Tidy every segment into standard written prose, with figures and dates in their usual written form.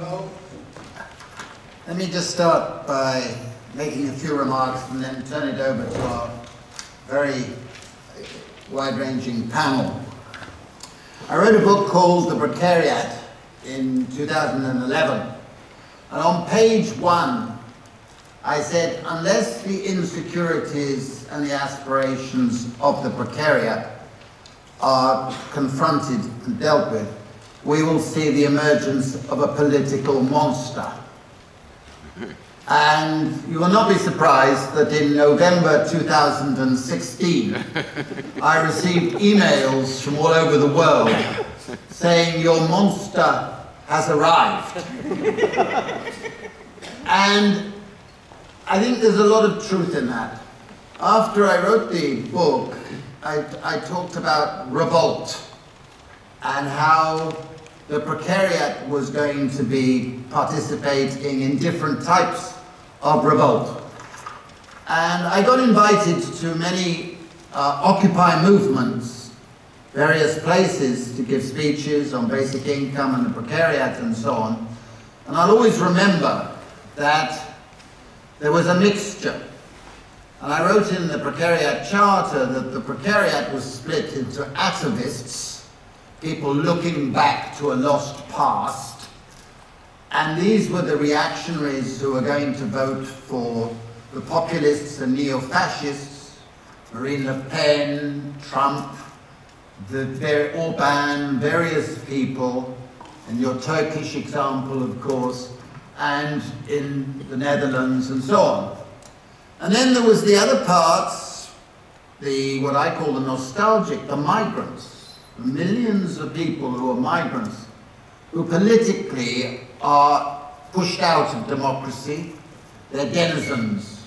So, let me just start by making a few remarks and then turn it over to our very wide-ranging panel. I wrote a book called The Precariat in 2011, and on page 1 I said, unless the insecurities and the aspirations of the precariat are confronted and dealt with, we will see the emergence of a political monster. And you will not be surprised that in November 2016, I received emails from all over the world saying, your monster has arrived. And I think there's a lot of truth in that. After I wrote the book, I talked about revolt and how the precariat was going to be participating in different types of revolt. And I got invited to many Occupy movements, various places, to give speeches on basic income and the precariat and so on. And I'll always remember that there was a mixture. And I wrote in the Precariat Charter that the precariat was split into atavists, people looking back to a lost past, and these were the reactionaries who were going to vote for the populists and neo-fascists, Marine Le Pen, Trump, Orban, various people, and your Turkish example, of course, and in the Netherlands and so on. And then there was the other parts, what I call the nostalgic, the migrants, the millions of people who are migrants, who politically are pushed out of democracy, they're denizens.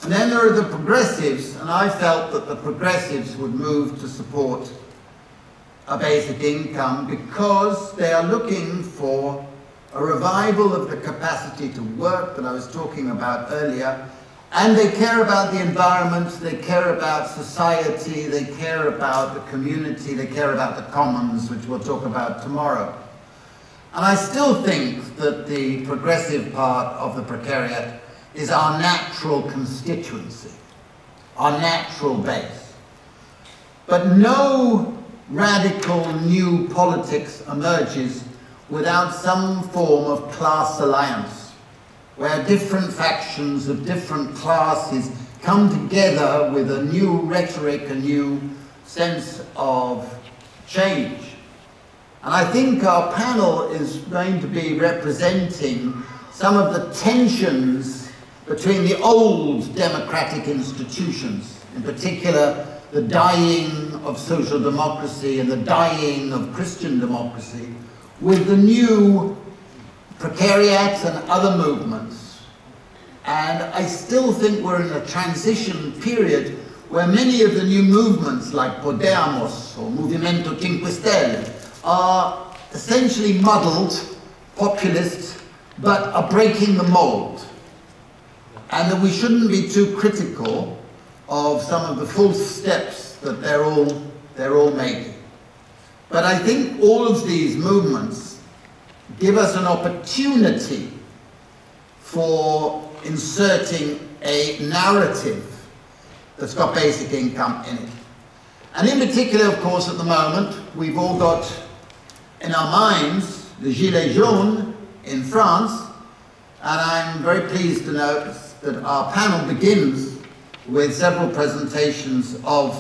And then there are the progressives, and I felt that the progressives would move to support a basic income because they are looking for a revival of the capacity to work that I was talking about earlier, and they care about the environment, they care about society, they care about the community, they care about the commons, which we'll talk about tomorrow. And I still think that the progressive part of the precariat is our natural constituency, our natural base. But no radical new politics emerges without some form of class alliance, where different factions of different classes come together with a new rhetoric, a new sense of change. And I think our panel is going to be representing some of the tensions between the old democratic institutions, in particular the dying of social democracy and the dying of Christian democracy, with the new precariat and other movements. And I still think we're in a transition period where many of the new movements like Podemos or Movimento 5 Stelle are essentially muddled, populist, but are breaking the mold. And that we shouldn't be too critical of some of the false steps that they're all making. But I think all of these movements give us an opportunity for inserting a narrative that's got basic income in it. And in particular, of course, at the moment, we've all got in our minds the gilets jaunes in France, and I'm very pleased to note that our panel begins with several presentations of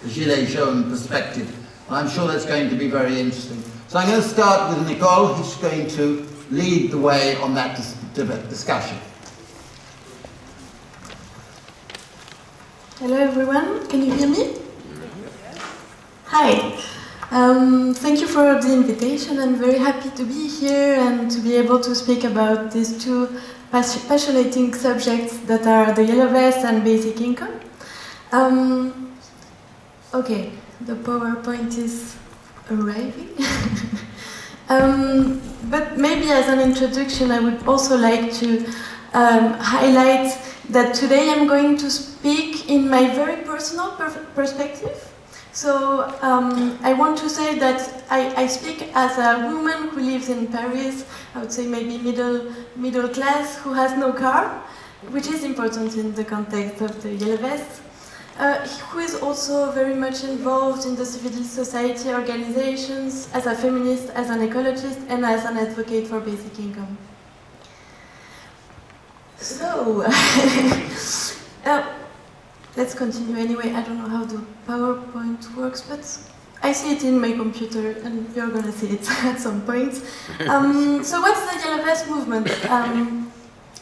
the gilets jaunes perspective. And I'm sure that's going to be very interesting. So I'm going to start with Nicole, who's going to lead the way on that discussion. Hello everyone, can you hear me? Hi, thank you for the invitation. I'm very happy to be here and to be able to speak about these two passionating subjects that are the yellow vest and basic income. Okay, the PowerPoint is arriving. But maybe as an introduction, I would also like to highlight that today I'm going to speak in my very personal perspective. So I want to say that I speak as a woman who lives in Paris, I would say maybe middle class, who has no car, which is important in the context of the Yellow Vest, who is also very much involved in the civil society organizations as a feminist, as an ecologist, and as an advocate for basic income. So, let's continue anyway. I don't know how the PowerPoint works, but I see it in my computer, and you're going to see it at some point. So what's the Yellow Vest movement?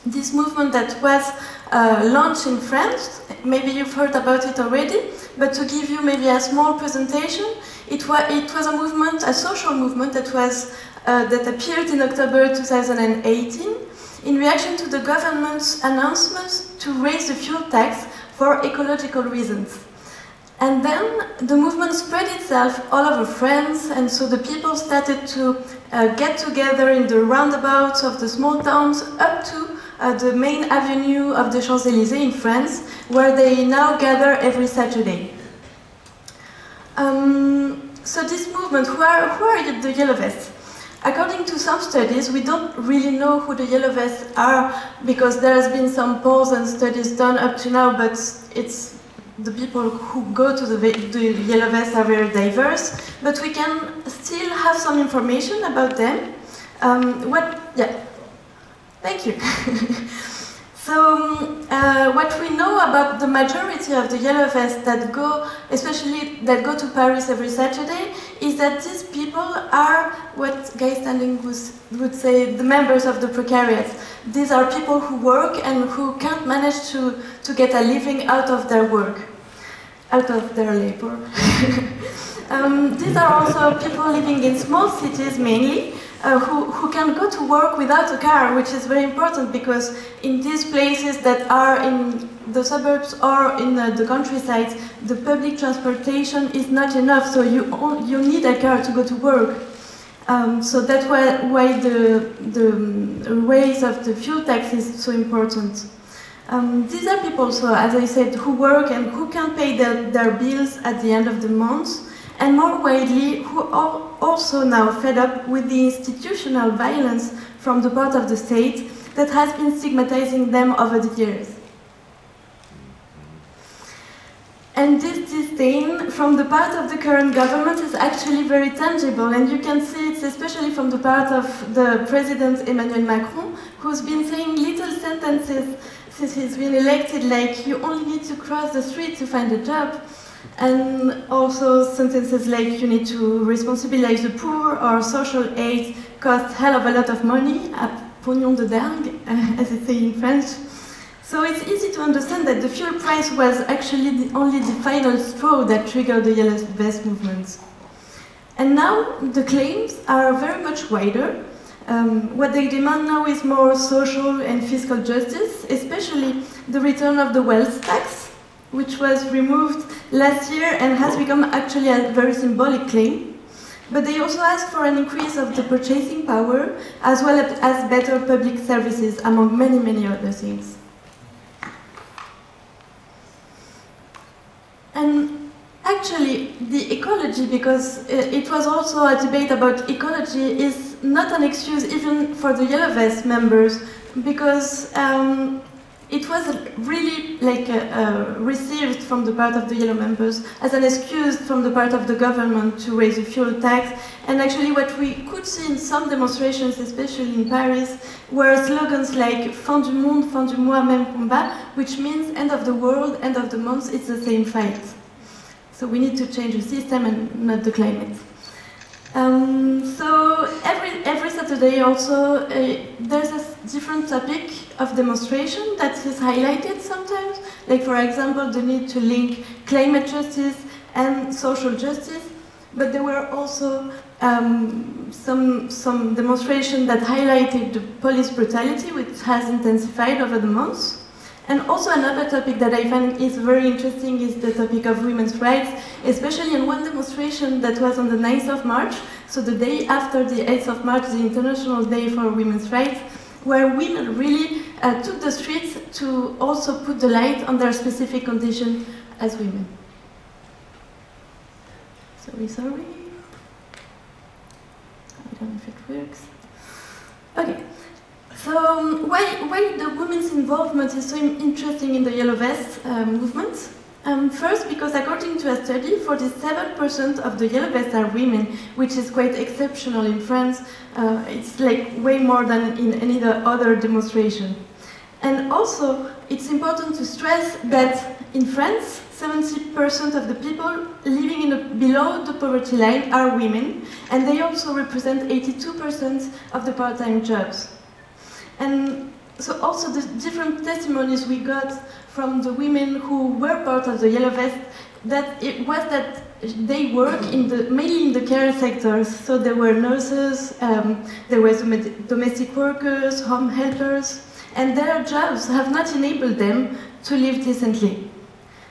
This movement that was launched in France, maybe you've heard about it already, but to give you maybe a small presentation, it was a movement, a social movement that appeared in October 2018 in reaction to the government's announcements to raise the fuel tax for ecological reasons. And then the movement spread itself all over France, and so the people started to get together in the roundabouts of the small towns up to the main avenue of the Champs-Élysées in France, where they now gather every Saturday. So this movement, who are the Yellow Vests? According to some studies, we don't really know who the Yellow Vests are, because there has been some polls and studies done up to now, but it's the people who go to the Yellow Vests are very diverse, but we can still have some information about them. Thank you. So, what we know about the majority of the Yellow Vests that go, especially that go to Paris every Saturday, is that these people are what Guy Standing would say the members of the precarious. These are people who work and who can't manage to get a living out of their work, out of their labor. These are also people living in small cities mainly, who can go to work without a car, which is very important because in these places that are in the suburbs or in the countryside, the public transportation is not enough, so you need a car to go to work. So that's why the raise of the fuel tax is so important. These are people, so as I said, who work and who can pay their bills at the end of the month, and more widely, who are also now fed up with the institutional violence from the part of the state that has been stigmatizing them over the years. And this disdain from the part of the current government is actually very tangible, and you can see it especially from the part of the President Emmanuel Macron, who's been saying little sentences since he's been elected, like you only need to cross the street to find a job. And also sentences like you need to responsibilize the poor, or social aid costs hell of a lot of money, à pognon de dingue, as they say in French. So it's easy to understand that the fuel price was actually only the final straw that triggered the Yellow Vest movement. And now the claims are very much wider. What they demand now is more social and fiscal justice, especially the return of the wealth tax, which was removed last year and has become actually a very symbolic claim. But they also ask for an increase of the purchasing power, as well as better public services, among many, many other things. And actually, the ecology, because it was also a debate about ecology, is not an excuse even for the Yellow Vest members, because it was really like received from the part of the Yellow members as an excuse from the part of the government to raise the fuel tax. And actually what we could see in some demonstrations, especially in Paris, were slogans like fin du monde, fin du mois, même combat, which means end of the world, end of the month, it's the same fight. So we need to change the system and not the climate. So every Saturday also there's a different topic of demonstration that is highlighted sometimes, like for example the need to link climate justice and social justice, but there were also some demonstrations that highlighted the police brutality, which has intensified over the months. And also another topic that I find is very interesting is the topic of women's rights, especially in one demonstration that was on the 9th of March, so the day after the 8th of March, the International Day for Women's Rights, where women really took the streets to also put the light on their specific condition as women. Sorry. I don't know if it works. Okay. So why the women's involvement is so interesting in the Yellow Vest movement? First, because according to a study, 47% of the Yellow Vests are women, which is quite exceptional in France. It's like way more than in any other demonstration. And also, it's important to stress that in France, 70% of the people living below the poverty line are women, and they also represent 82% of the part-time jobs. And so also the different testimonies we got from the women who were part of the Yellow Vest, that it was that they work mainly in the care sectors. So there were nurses, there were domestic workers, home helpers, and their jobs have not enabled them to live decently.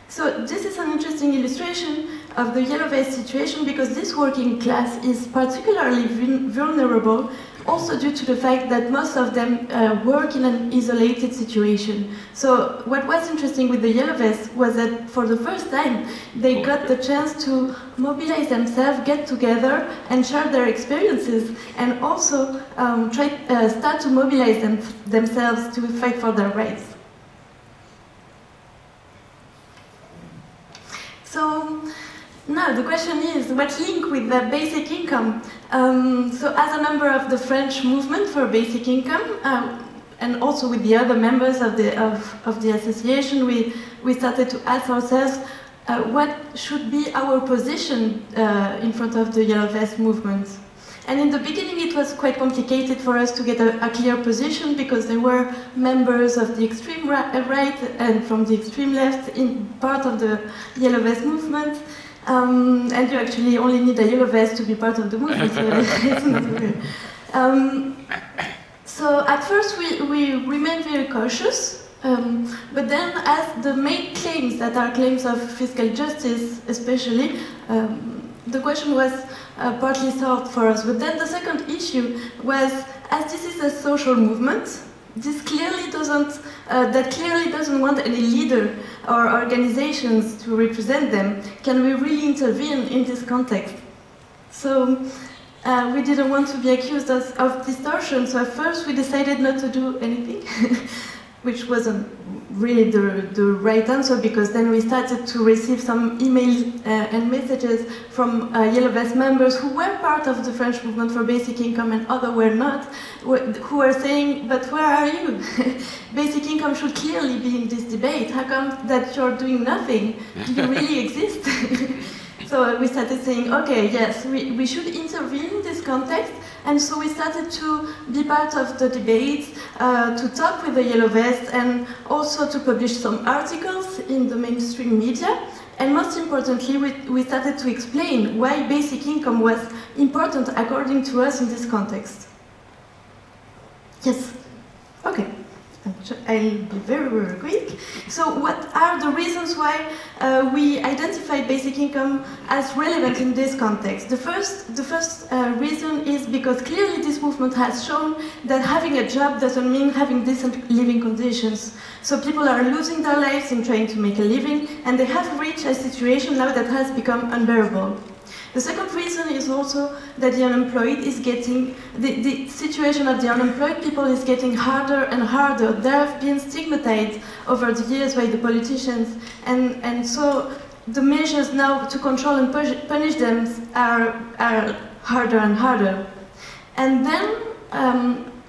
So this is an interesting illustration of the Yellow Vest situation, because this working class is particularly vulnerable, also due to the fact that most of them work in an isolated situation. So what was interesting with the Yellow Vest was that for the first time they got the chance to mobilize themselves, get together and share their experiences, and also start to mobilize themselves to fight for their rights. So now the question is, what link with the basic income? So as a member of the French movement for basic income, and also with the other members of the association, we started to ask ourselves what should be our position in front of the Yellow Vest movement. And in the beginning it was quite complicated for us to get a clear position, because there were members of the extreme right and from the extreme left in part of the Yellow Vest movement. And you actually only need a Yellow Vest to be part of the movement, so it's not weird. So at first we remained very cautious, but then as the main claims that are claims of fiscal justice especially, the question was partly solved for us. But then the second issue was, as this is a social movement, this clearly doesn't want any leader or organizations to represent them. Can we really intervene in this context? So we didn't want to be accused of distortion, so at first we decided not to do anything, which wasn't really the right answer, because then we started to receive some emails and messages from Yellow Vest members who were part of the French movement for basic income and others were not, who were saying, but where are you? Basic income should clearly be in this debate. How come that you're doing nothing? Do you really exist? So we started saying, okay, yes, we should intervene in this context. And so we started to be part of the debates, to talk with the Yellow Vest, and also to publish some articles in the mainstream media. And most importantly, we started to explain why basic income was important according to us in this context. Yes? Okay. I'll be very, very quick. So what are the reasons why we identified basic income as relevant in this context? The first reason is because clearly this movement has shown that having a job doesn't mean having decent living conditions. So people are losing their lives in trying to make a living, and they have reached a situation now that has become unbearable. The second reason is also that the unemployed is getting, the situation of the unemployed people is getting harder and harder. They have been stigmatized over the years by the politicians, and so the measures now to control and punish them are harder and harder. And then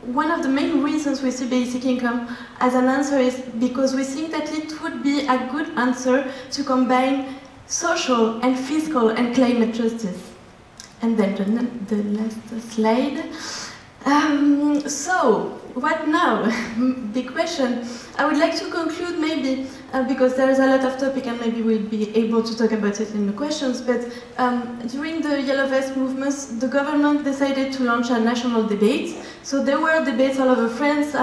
one of the main reasons we see basic income as an answer is because we think that it would be a good answer to combine social and fiscal and climate justice. And then the last slide. So, what now? Big question. I would like to conclude maybe, because there is a lot of topic and maybe we'll be able to talk about it in the questions, but during the Yellow Vest movements, the government decided to launch a national debate. So there were debates all over France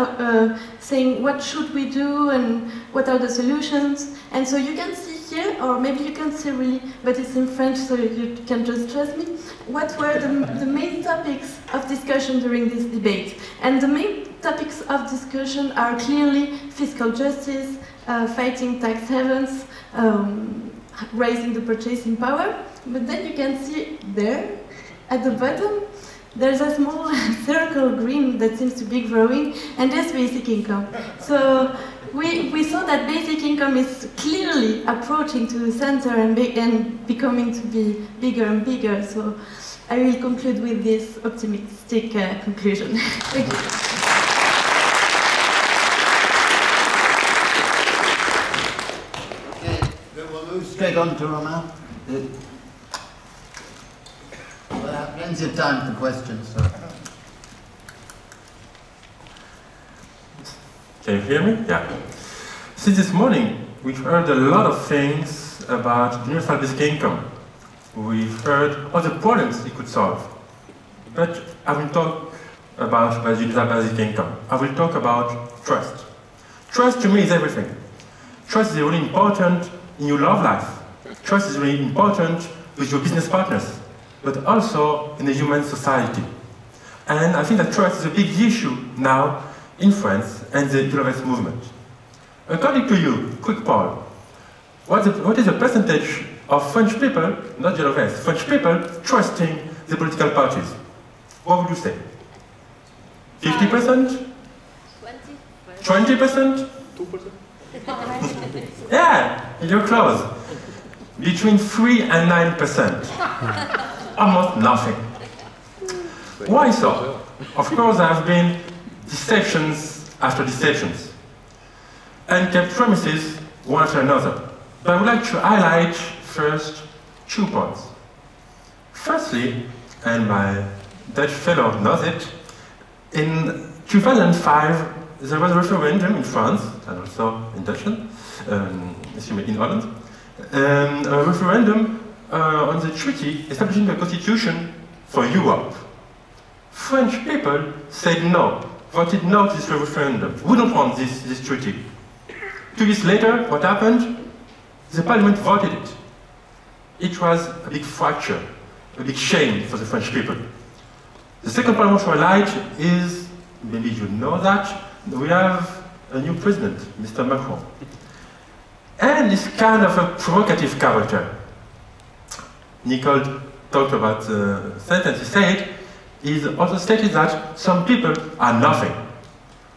saying what should we do and what are the solutions. And so you can see here, or maybe you can't see really, but it's in French, so you can just trust me, what were the main topics of discussion during this debate. And the main topics of discussion are clearly fiscal justice, fighting tax havens, raising the purchasing power, But then you can see there, at the bottom, there's a small circle green that seems to be growing, and that's basic income. So we saw that basic income is clearly approaching to the center and becoming to be bigger and bigger. So I will conclude with this optimistic conclusion. Thank you. Okay, we'll move straight on to Romain. We'll have plenty of time for questions. So. Can you hear me? Yeah. Since this morning, we've heard a lot of things about universal basic income. We've heard all the problems it could solve. But I will talk about universal basic income. I will talk about trust. Trust to me is everything. Trust is really important in your love life. Trust is really important with your business partners, but also in the human society. And I think that trust is a big issue now in France and the Gilets movement. According to you, quick poll, what is the percentage of French people, not Gilets, French people trusting the political parties? What would you say? 50%? 20%? 2%? Yeah, you're close. Between 3 and 9%. Almost nothing. Why so? Of course, there have been deceptions after deceptions, and kept promises one after another. But I would like to highlight first 2 points. Firstly, and my Dutch fellow knows it, in 2005 there was a referendum in France, and also in Dutchland, in Holland, a referendum on the treaty establishing a constitution for Europe. French people said no, voted no to this referendum. We don't want this treaty. 2 years later, what happened? The parliament voted it. It was a big fracture, a big shame for the French people. The second point I want to highlight is, maybe you know that, we have a new president, Mr. Macron. And he's kind of a provocative character. Nicole talked about the sentence he said. He's also stated that some people are nothing.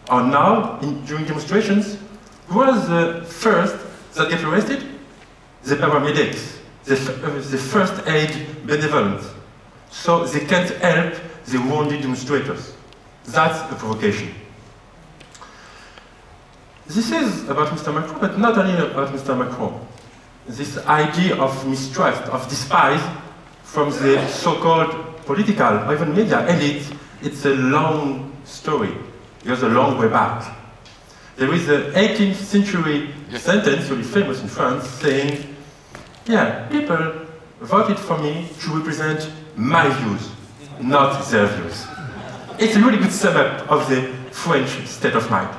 Or now, during demonstrations, who was the first that get arrested? The paramedics, the first aid benevolent. So they can't help the wounded demonstrators. That's a provocation. This is about Mr. Macron, but not only about Mr. Macron. This idea of mistrust, of despise from the so-called political or even media elite, it's a long story. It goes a long way back. There is an 18th century sentence, really famous in France, saying, yeah, people voted for me to represent my views, not their views. It's a really good sum up of the French state of mind.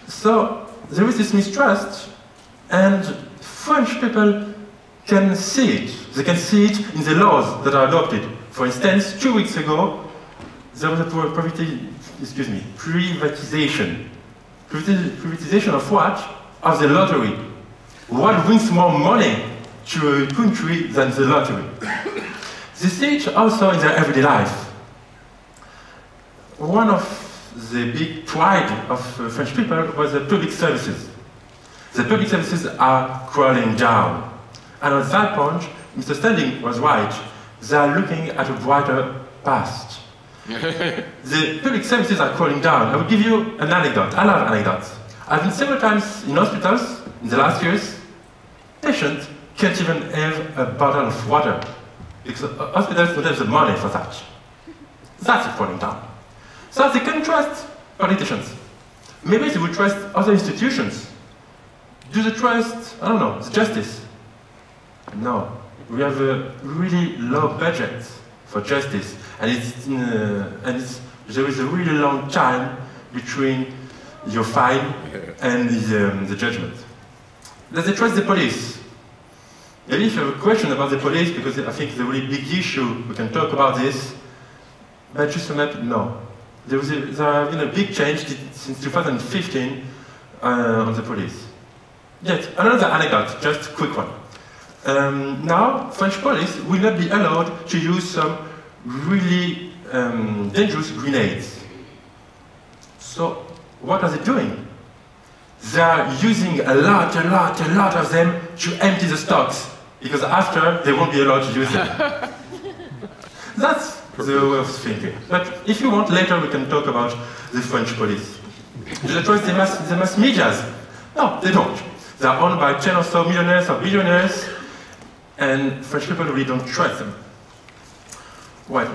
So there is this mistrust, and French people can see it. They can see it in the laws that are adopted. For instance, 2 weeks ago, there was a privatization. Privatization of what? Of the lottery. What brings more money to a country than the lottery? They see it also in their everyday life. One of the big pride of French people was the public services. The public services are crawling down. And at that point, Mr. Standing was right. They are looking at a brighter past. The public services are crawling down. I will give you an anecdote. I love anecdotes. I've been several times in hospitals in the last years. Patients can't even have a bottle of water because hospitals don't have the money for that. That's crawling down. So they can trust politicians. Maybe they will trust other institutions. Do they trust, I don't know, the justice? No. We have a really low budget for justice, and there is a really long time between your fine and the judgment. Does they trust the police? Maybe if you have a question about the police, because I think it's a really big issue, we can talk about this, but just to map, no. There has been a big change since 2015 on the police. Yet, another anecdote, just a quick one. Now, French police will not be allowed to use some really dangerous grenades. So, what are they doing? They are using a lot of them to empty the stocks, because after they won't be allowed to use them. That's the way of thinking. But if you want, later we can talk about the French police. Do they trust the mass medias? No, they don't. They are owned by 10 or so millionaires or billionaires, and French people really don't trust them. What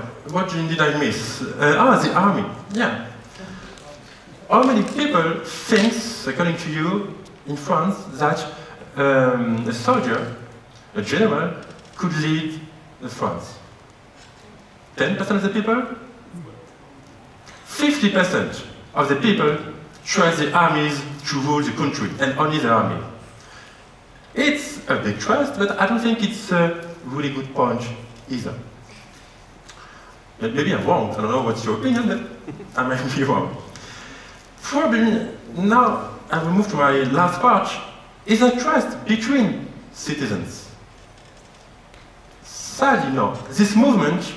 did I miss? The army. Yeah. How many people think, according to you, in France, that a soldier, a general, could lead France? 10% of the people? 50% of the people trust the armies to rule the country, and only the army. It's a big trust, but I don't think it's a really good point either. Maybe I'm wrong, I don't know what's your opinion, but I might be wrong. Probably now, I will move to my last part, is a trust between citizens. Sadly, no. This movement,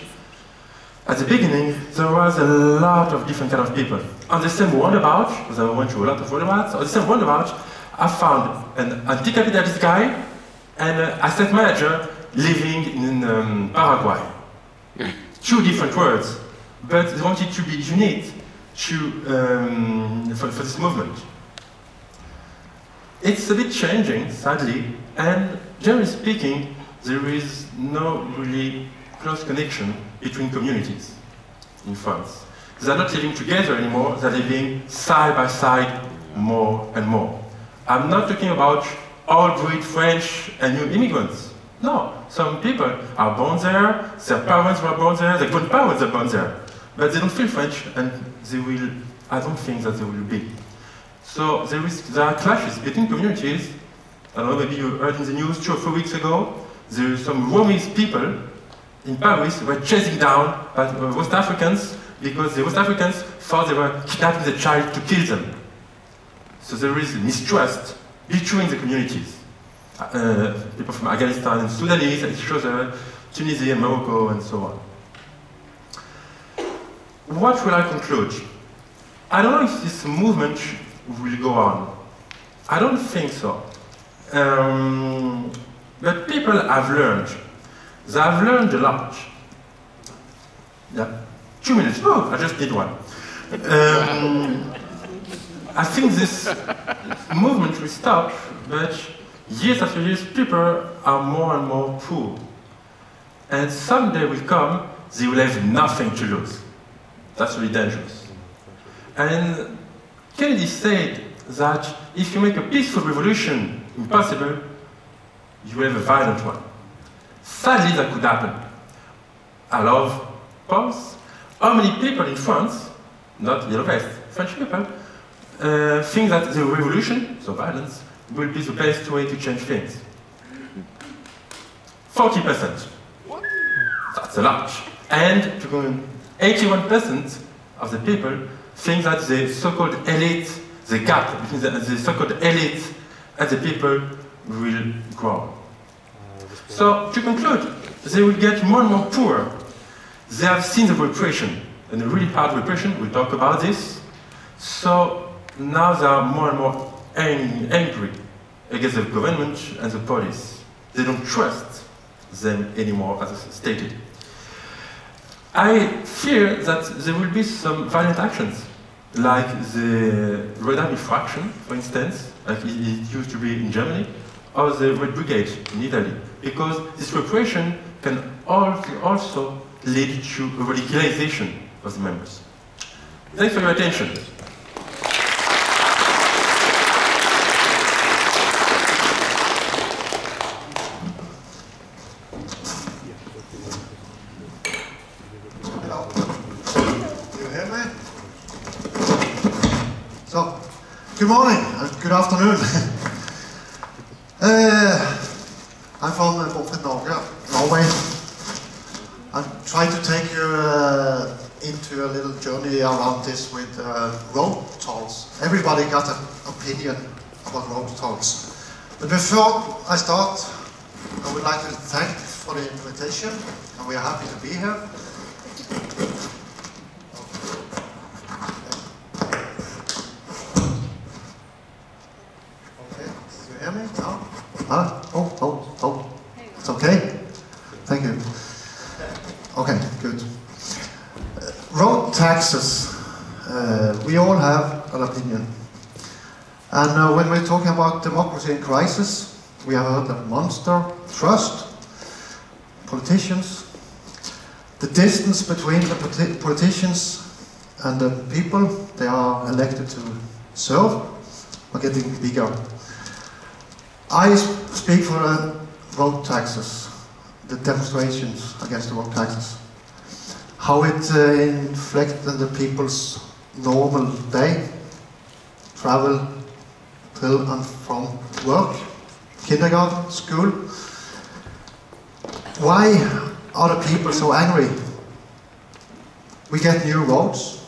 at the beginning, there was a lot of different kind of people. On the same roundabout, because I went to a lot of roundabouts, on the same roundabout, I found an anti-capitalist guy and an asset manager living in Paraguay. Two different worlds, but they wanted to be unique for this movement. It's a bit changing, sadly, and generally speaking, there is no really close connection between communities in France. They're not living together anymore, they're living side by side more and more. I'm not talking about all-breed French and new immigrants. No, some people are born there, their parents were born there, their grandparents are born there, but they don't feel French, and they will, I don't think that they will be. So there are clashes between communities. I don't know, maybe you heard in the news 2 or 3 weeks ago, there are some Romese people in Paris who were chasing down West Africans because the West Africans thought they were kidnapping the child to kill them. So there is mistrust between the communities. People from Afghanistan and Sudanese, and each other, Tunisia, Morocco, and so on. What will I conclude? I don't know if this movement will go on. I don't think so. But people have learned. They have learned a lot. Yeah. 2 minutes. Oh, I just did one. I think this movement will stop, but years after years, people are more and more poor. And someday will come, they will have nothing to lose. That's really dangerous. And Kennedy said that if you make a peaceful revolution impossible, you will have a violent one. Sadly, that could happen. I love Pause. How many people in France, not Yellow Vest, French people, think that the revolution, so violence, will be the best way to change things? 40%. That's a lot. And 81% of the people think that the so-called elite, the gap between the so-called elite and the people will grow. So, to conclude, they will get more and more poor. They have seen the repression, and a really hard repression, we'll talk about this. So, now they are more and more angry against the government and the police. They don't trust them anymore, as I stated. I fear that there will be some violent actions, like the Red Army faction, for instance, like it used to be in Germany, or the Red Brigade in Italy, because this repression can also lead to a radicalization of the members. Thanks for your attention. Good morning, good afternoon. I'm from Bomfritt Norge, Norway. I'm trying to take you into a little journey around this with road tolls. Everybody got an opinion about road tolls. But before I start, I would like to thank for the invitation, and we are happy to be here. Okay, do you hear me? No? Oh. It's okay? Thank you. Okay, good. Road taxes. We all have an opinion. And when we're talking about democracy in crisis, we have heard of monster, trust, politicians. The distance between the politicians and the people they are elected to serve are getting bigger. I speak for road taxes, the demonstrations against the road taxes. How it inflicted the people's normal day, travel till and from work, kindergarten, school. Why are the people so angry? We get new roads,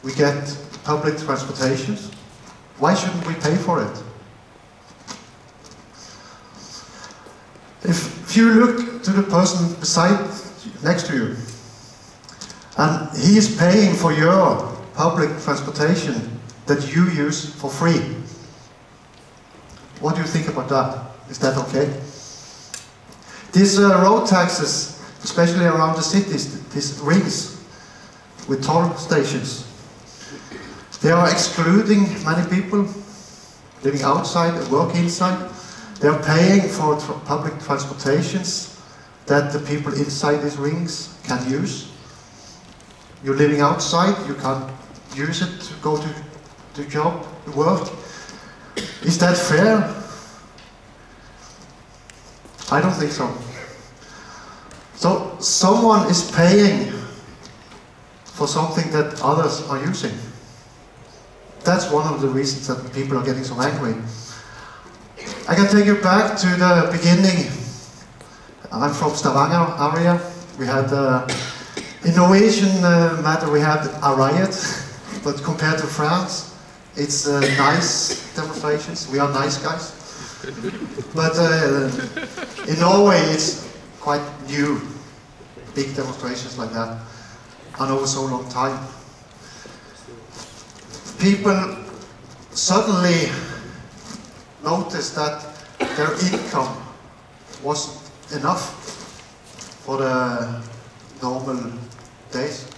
we get public transportations. Why shouldn't we pay for it? If you look to the person next to you, and he is paying for your public transportation that you use for free, what do you think about that? Is that okay? These road taxes, especially around the cities, these rings with toll stations, they are excluding many people living outside and work inside. They are paying for public transportations that the people inside these rings can use. You're living outside, you can't use it to go to job, to work. Is that fair? I don't think so. So someone is paying for something that others are using. That's one of the reasons that people are getting so angry. I can take you back to the beginning. I'm from Stavanger area. We had, in Norwegian matter, we had a riot, but compared to France, it's nice demonstrations. We are nice guys. But in Norway, it's quite new, big demonstrations like that, and over so long time. People suddenly noticed that their income wasn't enough for the normal days.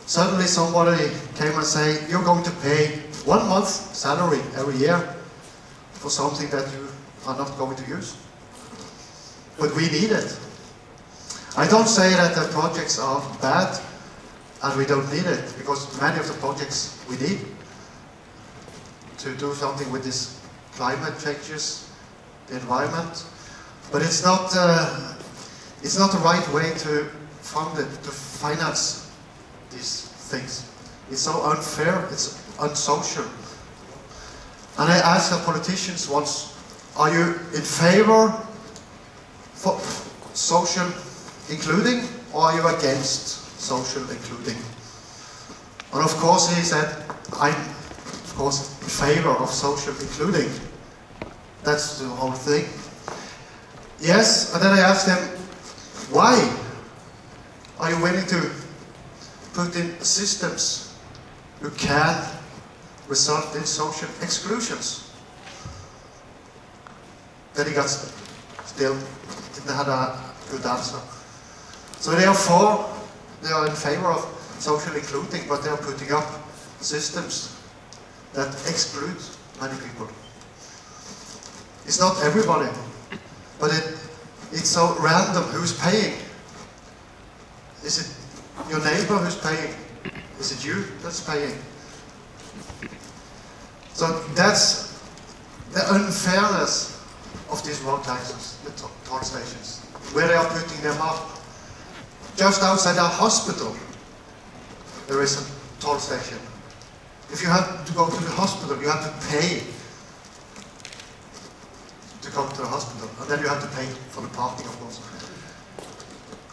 Suddenly somebody came and said, you're going to pay 1 month's salary every year for something that you are not going to use. But we need it. I don't say that the projects are bad and we don't need it, because many of the projects we need to do something with this climate changes, the environment. But it's not the right way to fund it, to finance these things. It's so unfair, it's unsocial. And I asked the politicians once, are you in favor for social including, or are you against social including? And of course he said, I'm of course in favor of social including. That's the whole thing. Yes, and then I asked them, why are you willing to put in systems who can result in social exclusions? Then he got still didn't have a good answer. So they are in favor of social including, but they are putting up systems that exclude many people. It's not everybody, but it's so random who's paying. Is it your neighbor who's paying? Is it you that's paying? So that's the unfairness of these road taxes, the toll stations, where they are putting them up. Just outside our hospital, there is a toll station. If you have to go to the hospital, you have to pay to come to the hospital, and then you have to pay for the parking, of course.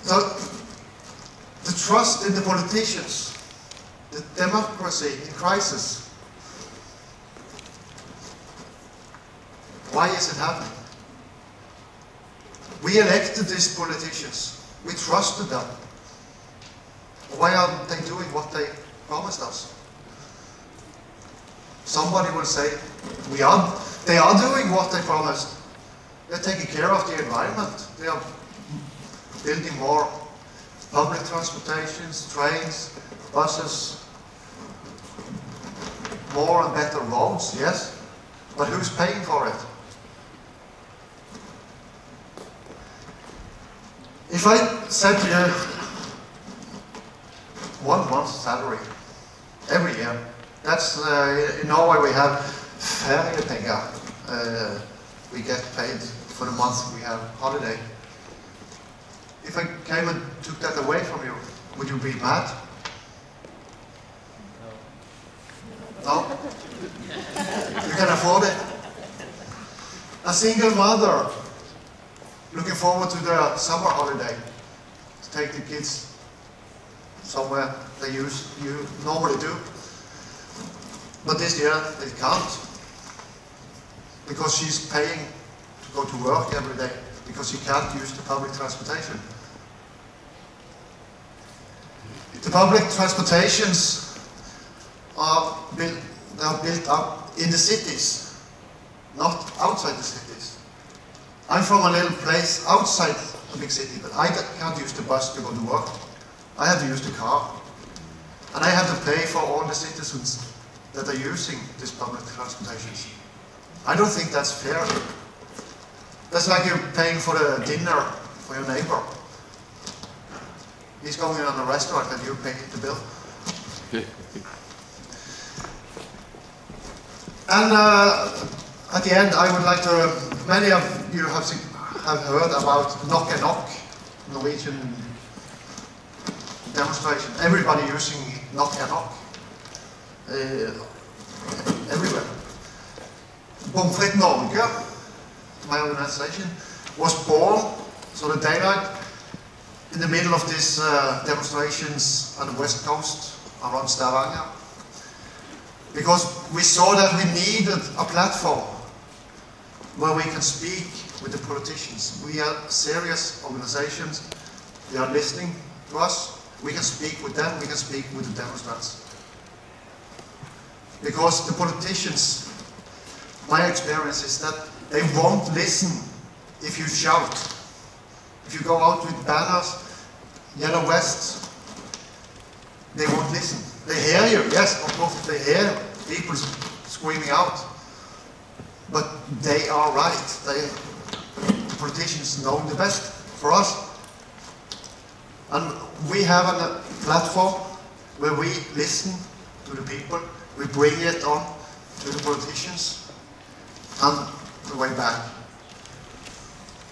So, the trust in the politicians, the democracy in crisis, why is it happening? We elected these politicians. We trusted them. Why aren't they doing what they promised us? Somebody will say, they are doing what they promised. They're taking care of the environment. They are building more public transportations, trains, buses, more and better roads, yes. But who's paying for it? If I said to you, 1 month's salary every year, that's, in Norway we have feriepenger. We get paid for the month we have holiday. If I came and took that away from you, would you be mad? No? You can afford it. A single mother looking forward to the summer holiday to take the kids somewhere you normally do. But this year they can't, because she's paying to go to work every day, because she can't use the public transportation. The public transportations are built up in the cities, not outside the cities. I'm from a little place outside a big city, but I can't use the bus to go to work. I have to use the car. And I have to pay for all the citizens that are using these public transportations. I don't think that's fair. That's like you're paying for the dinner for your neighbor. He's going on a restaurant and you pay the bill. And at the end, I would like to, many of you have heard about knock and knock, Norwegian demonstration. Everybody using knock and knock. Everywhere. Bomfritt Norge, my organization, was born, so the daylight, in the middle of these demonstrations on the west coast around Stavanger, because we saw that we needed a platform where we can speak with the politicians. We are serious organizations. They are listening to us. We can speak with them. We can speak with the demonstrants. Because the politicians, my experience is that they won't listen if you shout. If you go out with banners, yellow vests, they won't listen. They hear you, yes, of course, they hear people screaming out. But they are right. The politicians know the best for us. And we have a platform where we listen to the people, we bring it on to the politicians and the way back.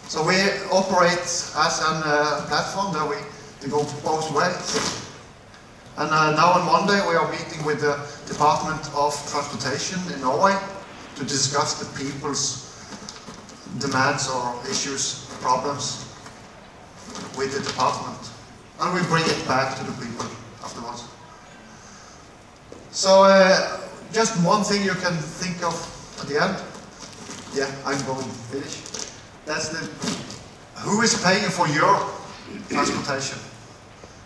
So we operate as a platform that we go both ways. And now on Monday we are meeting with the Department of Transportation in Norway to discuss the people's demands or issues, problems with the department. And we bring it back to the people afterwards. So just one thing you can think of at the end. Yeah, I'm going to finish. That's who is paying for your transportation?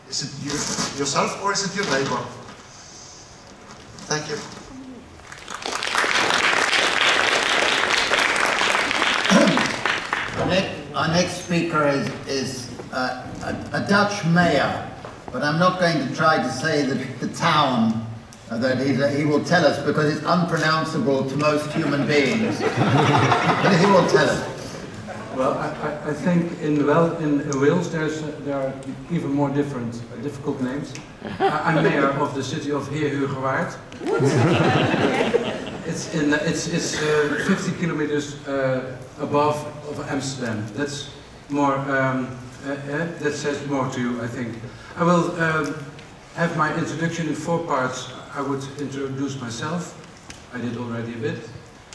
Is it you yourself or is it your neighbor? Thank you. Our next speaker is a Dutch mayor, but I'm not going to try to say the town that he will tell us because it's unpronounceable to most human beings. But he will tell us. Well, I think in Wales there are even more difficult names. I'm mayor of the city of Heerhugowaard. It's 50 kilometers above of Amsterdam. That's more. That says more to you, I think. I will have my introduction in 4 parts. I would introduce myself. I did already a bit.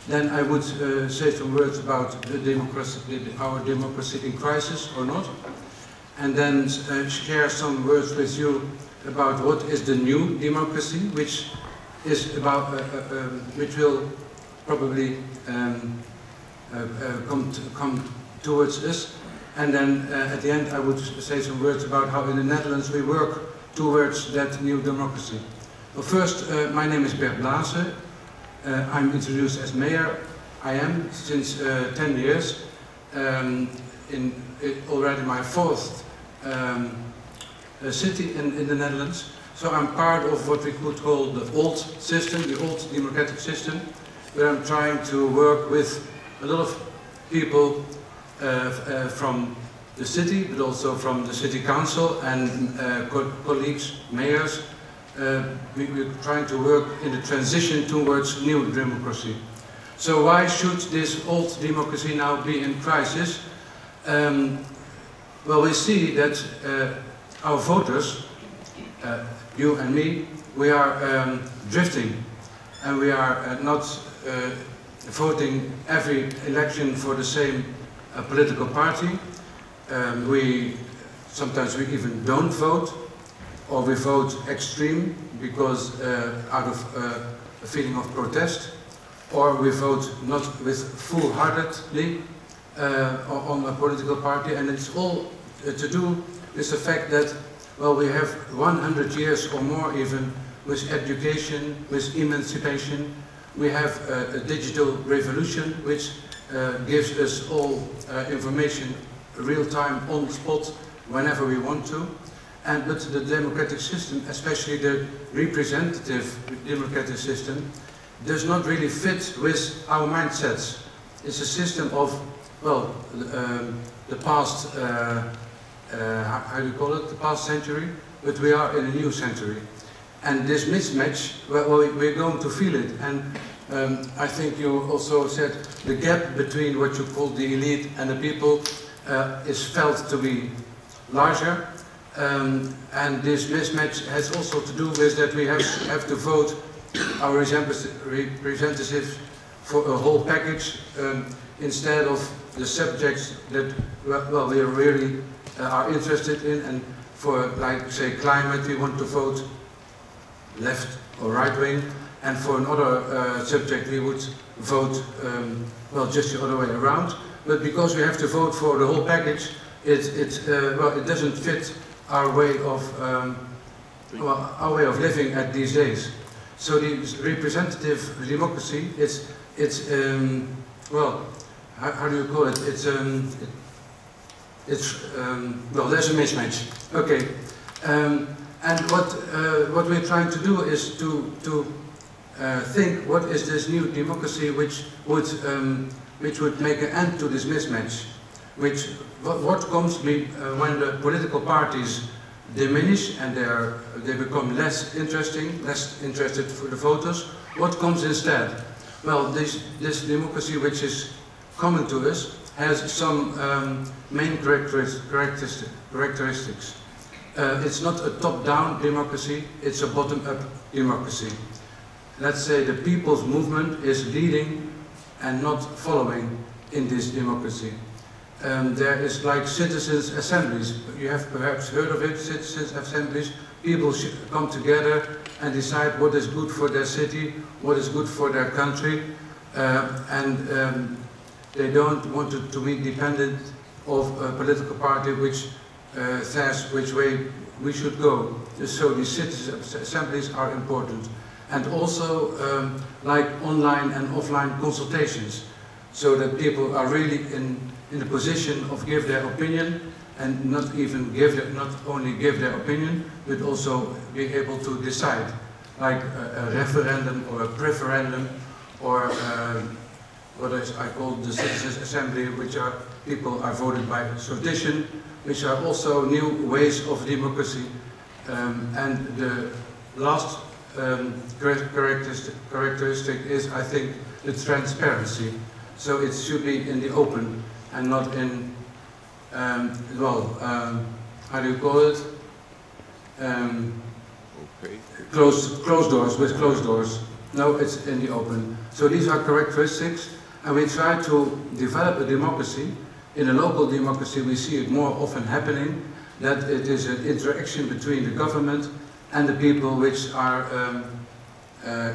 Then I would say some words about the democracy, our democracy in crisis or not. And then share some words with you about what is the new democracy, which is about, which will probably come towards us. And then at the end I would say some words about how in the Netherlands we work towards that new democracy. Well, first, my name is Bert Blaase. I'm introduced as mayor. I am since 10 years, in already my fourth city in the Netherlands. So I'm part of what we could call the old system, the old democratic system, where I'm trying to work with a lot of people from the city, but also from the city council and colleagues, mayors. We're trying to work in the transition towards new democracy. So why should this old democracy now be in crisis? Well, we see that our voters, you and me, we are drifting, and we are not voting every election for the same political party. Sometimes we even don't vote, or we vote extreme because out of a feeling of protest, or we vote not with full-heartedly on a political party, and it's all to do with the fact that, well, we have 100 years or more even with education, with emancipation. We have a digital revolution which gives us all information real time, on the spot, whenever we want to. But the democratic system, especially the representative democratic system, does not really fit with our mindsets. It's a system of, well, the past, how do you call it, the past century, but we are in a new century. And this mismatch, well, we're going to feel it. And I think you also said the gap between what you call the elite and the people is felt to be larger. And this mismatch has also to do with that we have to vote our representatives for a whole package instead of the subjects that, well, we really are interested in. And for, like, say, climate, we want to vote left or right wing, and for another subject we would vote, well, just the other way around. But because we have to vote for the whole package, well, it doesn't fit our way of living at these days. So the representative democracy, well, how do you call it? Well, there's a mismatch. Okay. And what we're trying to do is to think what is this new democracy which would make an end to this mismatch. What comes when the political parties diminish and they become less interested for the voters? What comes instead? Well, this democracy which is common to us has some main characteristics. It's not a top-down democracy, it's a bottom-up democracy. Let's say the people's movement is leading and not following in this democracy. There is like citizens' assemblies. You have perhaps heard of it, citizens' assemblies. People should come together and decide what is good for their city, what is good for their country, and they don't want to be dependent of a political party which says which way we should go. So these citizens' assemblies are important. And also like online and offline consultations, so that people are really in the position of give their opinion, and not only give their opinion, but also be able to decide, like a referendum or a preferendum, or what I call the citizens' assembly, which are people are voted by tradition, which are also new ways of democracy. And the last characteristic is, I think, the transparency. So it should be in the open and not in, how do you call it? Closed doors, with closed doors. No, it's in the open. So these are characteristics, and we try to develop a democracy. In a local democracy, we see it more often happening, that it is an interaction between the government and the people which are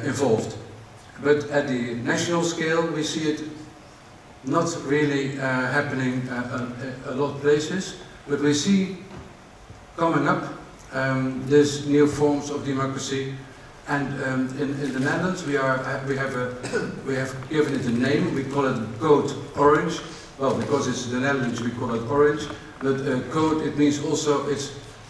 involved. But at the national scale, we see it not really happening a lot of places, but we see coming up these new forms of democracy. And in the Netherlands, we have given it a name. We call it Code Orange. Well, because it's the Netherlands, we call it Orange. But code, it means also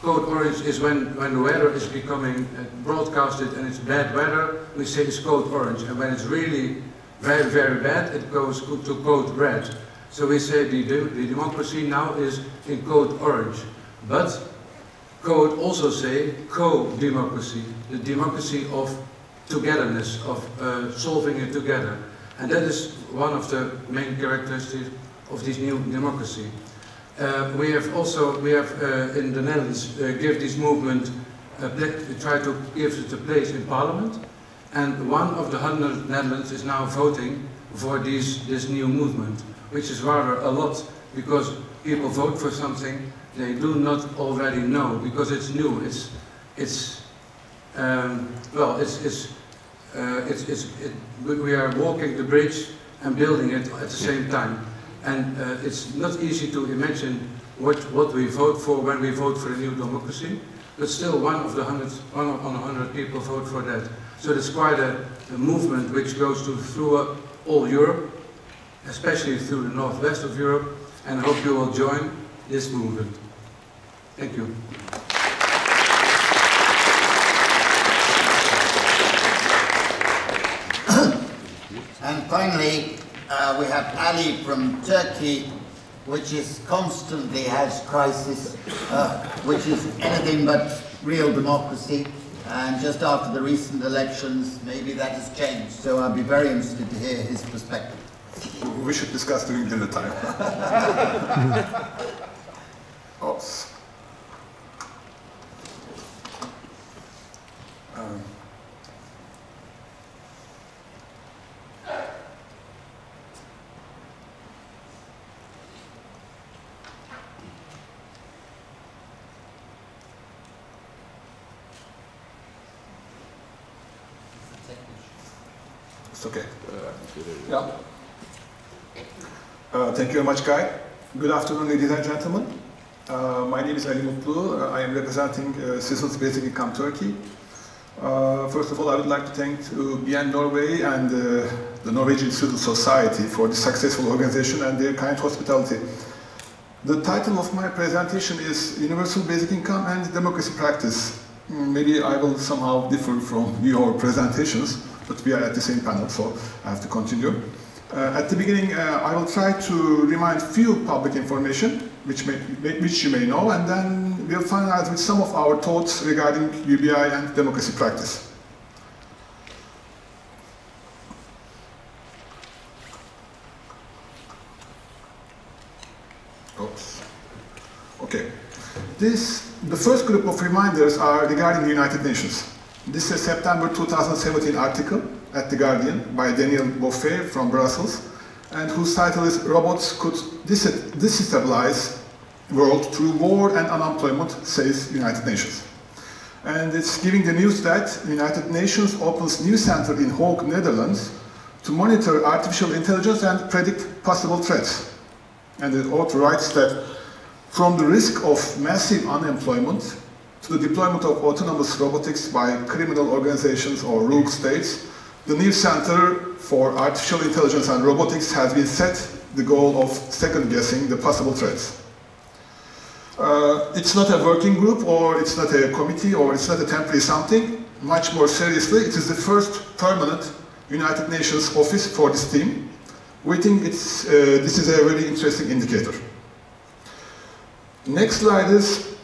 Code Orange is when the weather is becoming broadcasted and it's bad weather, we say it's Code Orange. And when it's really very, very bad, it goes to Code Red. So we say the democracy now is in Code Orange. But Code also say co-democracy, the democracy of togetherness, of solving it together. And that is one of the main characteristics of this new democracy. We have in the Netherlands give this movement, try to give it a place in parliament, and 1 of the 100 Netherlands is now voting for this new movement, which is rather a lot, because people vote for something they do not already know, because it's new. We are walking the bridge and building it at the same time. And it's not easy to imagine what we vote for when we vote for a new democracy, but still 1 on 100 people vote for that. So it's quite a movement which goes through all Europe, especially through the northwest of Europe, and I hope you will join this movement. Thank you. And finally, we have Ali from Turkey, which is constantly has crisis, which is anything but real democracy. And just after the recent elections, maybe that has changed. So I'd be very interested to hear his perspective. We should discuss during dinner time. Oops. It's okay. Yeah. Thank you very much, Guy. Good afternoon, ladies and gentlemen. My name is Ali Mutlu. I am representing Citizens Basic Income Turkey. First of all, I would like to thank UBI Norway and the Norwegian civil society for the successful organization and their kind hospitality. The title of my presentation is Universal Basic Income and Democracy Practice. Maybe I will somehow differ from your presentations, but we are at the same panel, so I have to continue. At the beginning, I will try to remind few public information, which you may know, and then we'll finalize with some of our thoughts regarding UBI and democracy practice. Oops. Okay. The first group of reminders are regarding the United Nations. This is a September 2017 article at The Guardian by Daniel Bomfritt from Brussels, and whose title is "Robots Could Destabilize World Through War and Unemployment, says United Nations." And it's giving the news that United Nations opens new center in Hague, Netherlands, to monitor artificial intelligence and predict possible threats. And the author writes that from the risk of massive unemployment to the deployment of autonomous robotics by criminal organizations or rogue states, the new Center for Artificial Intelligence and Robotics has been set the goal of second-guessing the possible threats. It's not a working group, or it's not a committee, or it's not a temporary something. Much more seriously, it is the first permanent United Nations office for this theme. We think this is a very interesting indicator. Next slide is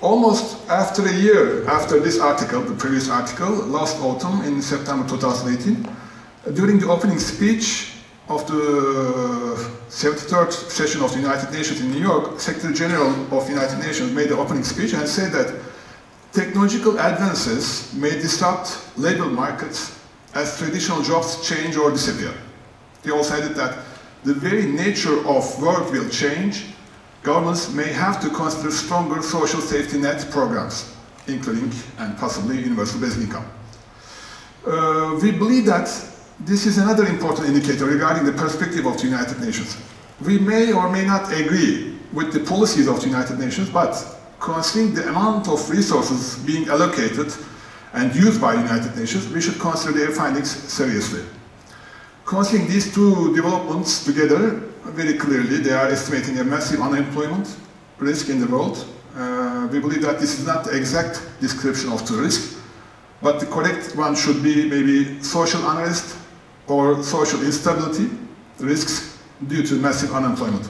almost after a year after this article, the previous article, last autumn in September 2018, during the opening speech of the 73rd session of the United Nations in New York, Secretary General of the United Nations made the opening speech and said that technological advances may disrupt labor markets as traditional jobs change or disappear. He also added that the very nature of work will change. Governments may have to consider stronger social safety net programs, including and possibly universal basic income. We believe that This is another important indicator regarding the perspective of the United Nations. We may or may not agree with the policies of the United Nations, but considering the amount of resources being allocated and used by the United Nations, we should consider their findings seriously. Considering these two developments together, very clearly they are estimating a massive unemployment risk in the world. We believe that this is not the exact description of the risk, but the correct one should be maybe social unrest or social instability risks due to massive unemployment.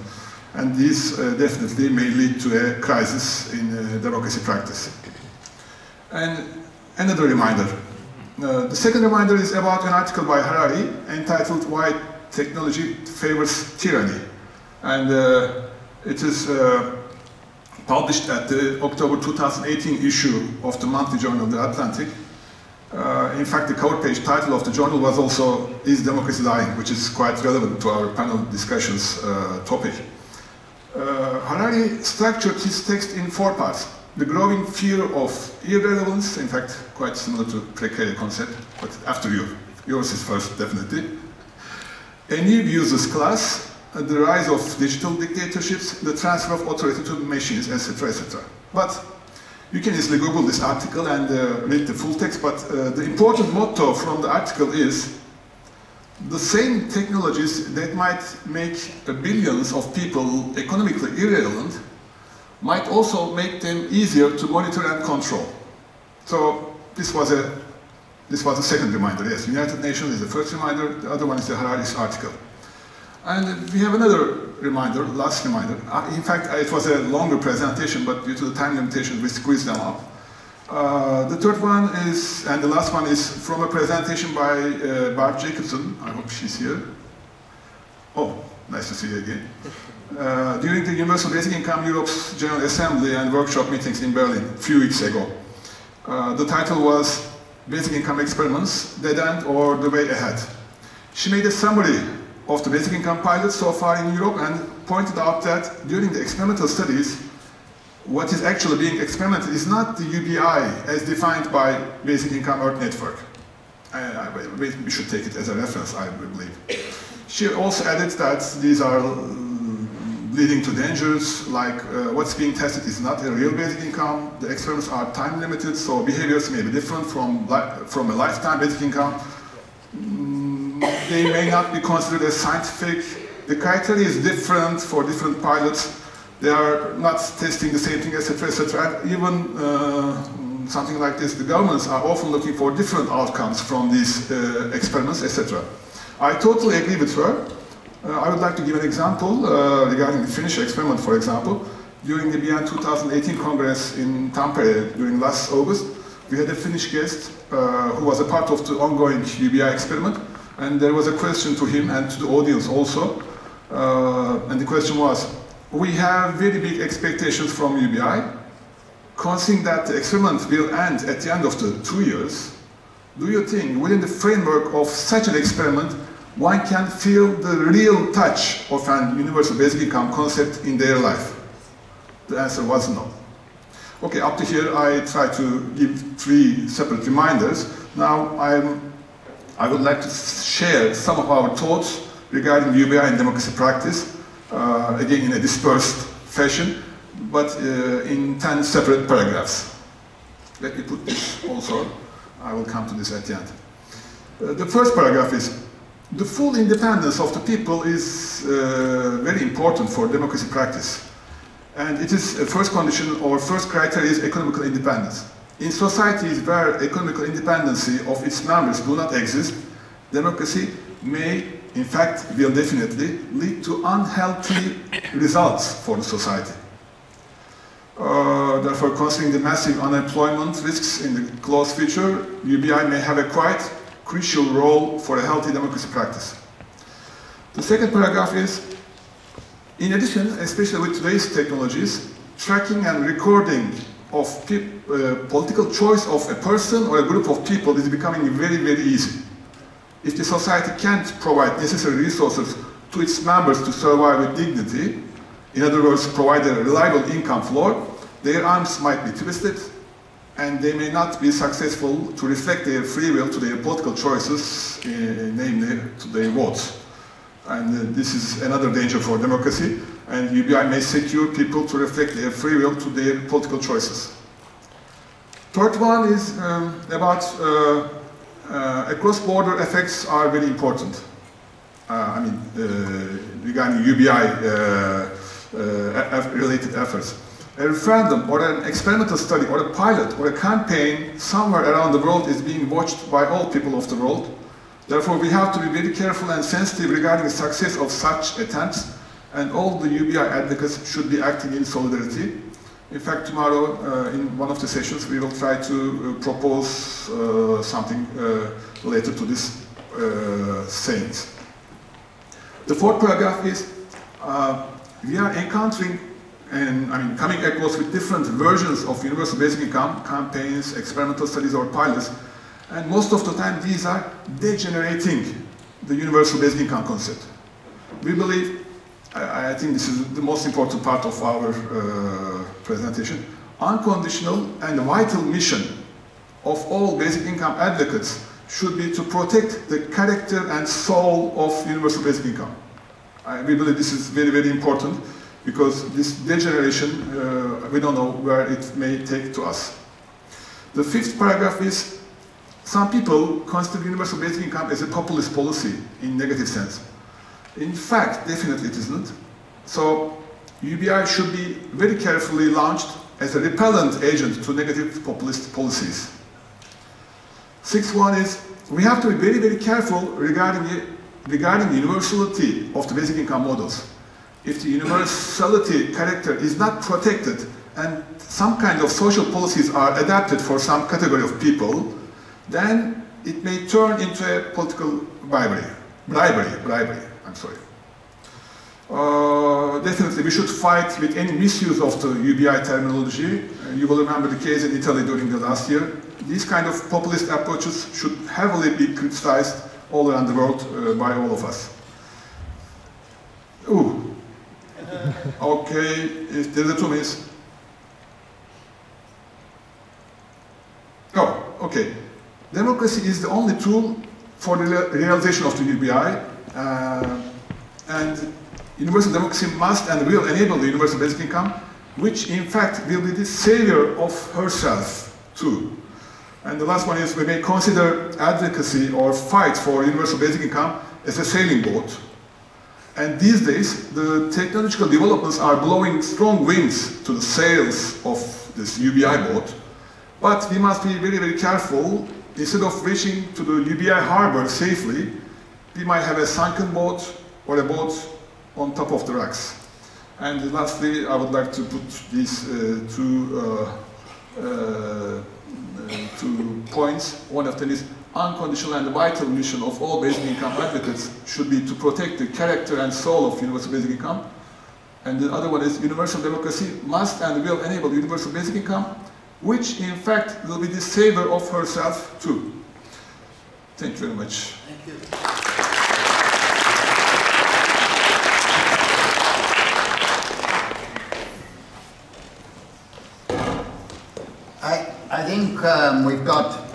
And these definitely may lead to a crisis in democracy practice. And another reminder. The second reminder is about an article by Harari entitled "Why Technology Favors Tyranny." And it is published at the October 2018 issue of the monthly journal The Atlantic. In fact, the cover page title of the journal was also "Is Democracy Dying?", which is quite relevant to our panel discussions topic. Harari structured his text in 4 parts. The growing fear of irrelevance, in fact, quite similar to precarious concept, but after you. Yours is first, definitely. A new users class, the rise of digital dictatorships, the transfer of authority to machines, etc., etc. But you can easily Google this article and read the full text, but the important motto from the article is the same technologies that might make billions of people economically irrelevant might also make them easier to monitor and control. So this was a second reminder. Yes, United Nations is the first reminder, the other one is the Harari's article. And we have another reminder, last reminder. In fact, it was a longer presentation, but due to the time limitation, we squeezed them up. The third one is, and the last one is from a presentation by Barb Jacobson. I hope she's here. Oh, nice to see you again. During the Universal Basic Income Europe's General Assembly and workshop meetings in Berlin a few weeks ago. The title was Basic Income Experiments, Dead End or the Way Ahead. She made a summary of the basic income pilots so far in Europe and pointed out that during the experimental studies, what is actually being experimented is not the UBI as defined by Basic Income Earth Network. We should take it as a reference, I believe. She also added that these are leading to dangers, like what's being tested is not a real basic income, the experiments are time limited, so behaviors may be different from a lifetime basic income. They may not be considered as scientific. The criteria is different for different pilots. They are not testing the same thing, etc., etc. And even something like this, the governments are often looking for different outcomes from these experiments, etc. I totally agree with her. I would like to give an example regarding the Finnish experiment, for example. During the BN 2018 Congress in Tampere during last August, we had a Finnish guest who was a part of the ongoing UBI experiment, and there was a question to him and to the audience also, and the question was, we have very big expectations from UBI, considering that the experiment will end at the end of the 2 years. Do you think within the framework of such an experiment one can feel the real touch of an universal basic income concept in their life? The answer was no. Okay, up to here I try to give 3 separate reminders. Now I would like to share some of our thoughts regarding UBI and democracy practice, again in a dispersed fashion, but in 10 separate paragraphs. Let me put this also. I will come to this at the end. The first paragraph is, the full independence of the people is very important for democracy practice. And it is a first condition or first criteria is economical independence. In societies where economical independency of its members do not exist, democracy may, in fact, will definitely lead to unhealthy results for the society. Therefore, considering the massive unemployment risks in the close future, UBI may have a quite crucial role for a healthy democracy practice. The second paragraph is, in addition, especially with today's technologies, tracking and recording of political choice of a person or a group of people is becoming very, very easy. If the society can't provide necessary resources to its members to survive with dignity, in other words, provide a reliable income floor, their arms might be twisted and they may not be successful to reflect their free will to their political choices, namely to their votes. And this is another danger for democracy, and UBI may secure people to reflect their free will to their political choices. Third one is about cross-border effects are very important. Regarding UBI related efforts. A referendum or an experimental study or a pilot or a campaign somewhere around the world is being watched by all people of the world. Therefore, we have to be very careful and sensitive regarding the success of such attempts, and all the UBI advocates should be acting in solidarity. In fact, tomorrow, in one of the sessions, we will try to propose something related to this sayings. The fourth paragraph is, we are encountering and coming across with different versions of universal basic income, campaigns, experimental studies or pilots, and most of the time these are degenerating the universal basic income concept. We believe, I think this is the most important part of our presentation, unconditional and vital mission of all basic income advocates should be to protect the character and soul of universal basic income. We believe this is very, very important because this degeneration, we don't know where it may take to us. The fifth paragraph is, some people consider universal basic income as a populist policy in negative sense. In fact, definitely it isn't. So, UBI should be very carefully launched as a repellent agent to negative populist policies. Sixth one is, we have to be very, very careful regarding the universality of the basic income models. If the universality character is not protected and some kind of social policies are adapted for some category of people, then it may turn into a political bribery, I'm sorry. Definitely we should fight with any misuse of the UBI terminology. You will remember the case in Italy during the last year. These kind of populist approaches should heavily be criticized all around the world by all of us. Ooh. Okay, there's a 2 minutes. Oh, okay. Democracy is the only tool for the realization of the UBI, and universal democracy must and will enable the universal basic income, which in fact will be the savior of herself too. And the last one is, we may consider advocacy or fight for universal basic income as a sailing boat. And these days, the technological developments are blowing strong winds to the sails of this UBI boat. But we must be very, very careful. Instead of reaching to the UBI harbor safely, we might have a sunken boat or a boat on top of the rocks. And lastly, I would like to put these two points. One of them is, unconditional and vital mission of all basic income advocates should be to protect the character and soul of universal basic income. And the other one is, universal democracy must and will enable universal basic income, which in fact will be the savior of herself too. Thank you very much. Thank you. I think we've got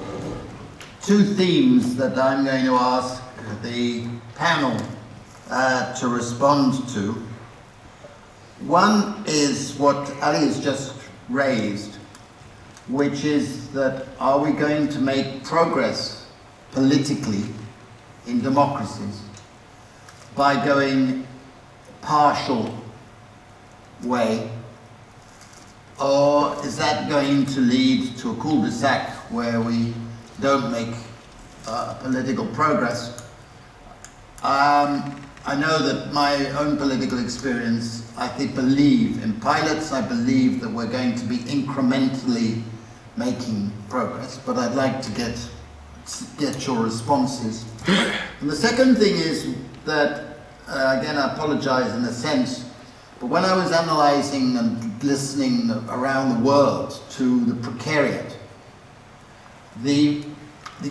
2 themes that I'm going to ask the panel to respond to. One is what Ali has just raised, which is that, are we going to make progress politically in democracies by going partial way, or is that going to lead to a cul-de-sac where we don't make political progress? I know that my own political experience, I believe in pilots. I believe that we're going to be incrementally making progress, but I'd like to get your responses. And the second thing is that, again, I apologize in a sense, but when I was analyzing and listening around the world to the precariat, the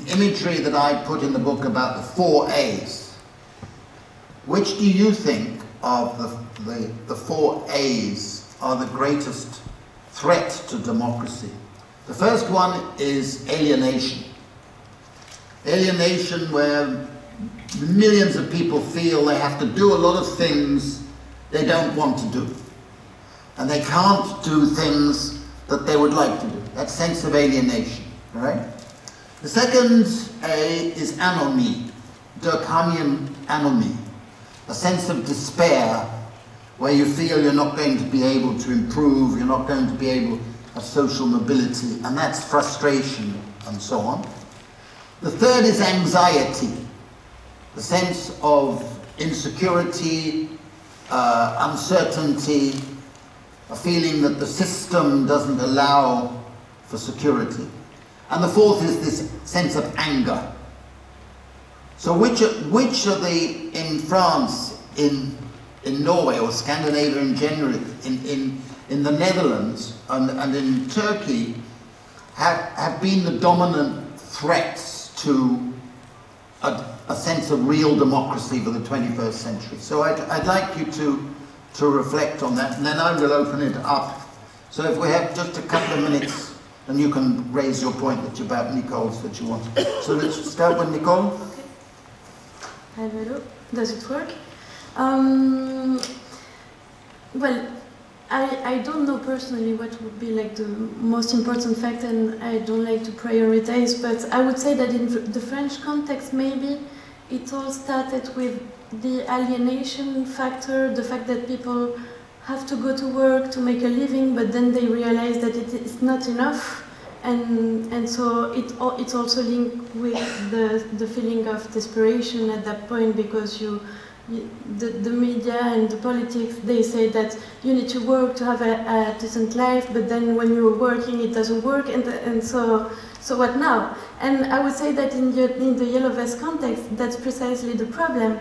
imagery that I put in the book about the 4 A's, which do you think of the 4 A's are the greatest threat to democracy? The first one is alienation. Alienation where millions of people feel they have to do a lot of things they don't want to do. And they can't do things that they would like to do. That sense of alienation, right? The second A is anomie, Durkheimian anomie, a sense of despair where you feel you're not going to be able to improve, you're not going to be able to have social mobility, and that's frustration and so on. The third is anxiety, the sense of insecurity, uncertainty, a feeling that the system doesn't allow for security. And the fourth is this sense of anger. So which are the, in France, in Norway or Scandinavia in general, in the Netherlands and in Turkey, have been the dominant threats to a sense of real democracy for the 21st century? So I'd like you to reflect on that, and then I will open it up. So if we have just a couple of minutes, and you can raise your point that you about Nicole's that you want. So let's start with Nicole. Okay. Hello. Does it work? Well, I don't know personally what would be like the most important fact, and I don't like to prioritize, but I would say that in the French context, maybe it all started with the alienation factor, the fact that people have to go to work to make a living, but then they realize that it is not enough, and so it's also linked with the feeling of desperation at that point, because the media and the politics, they say that you need to work to have a decent life, but then when you're working it doesn't work, and so what now? And I would say that in the Yellow Vest context, that's precisely the problem,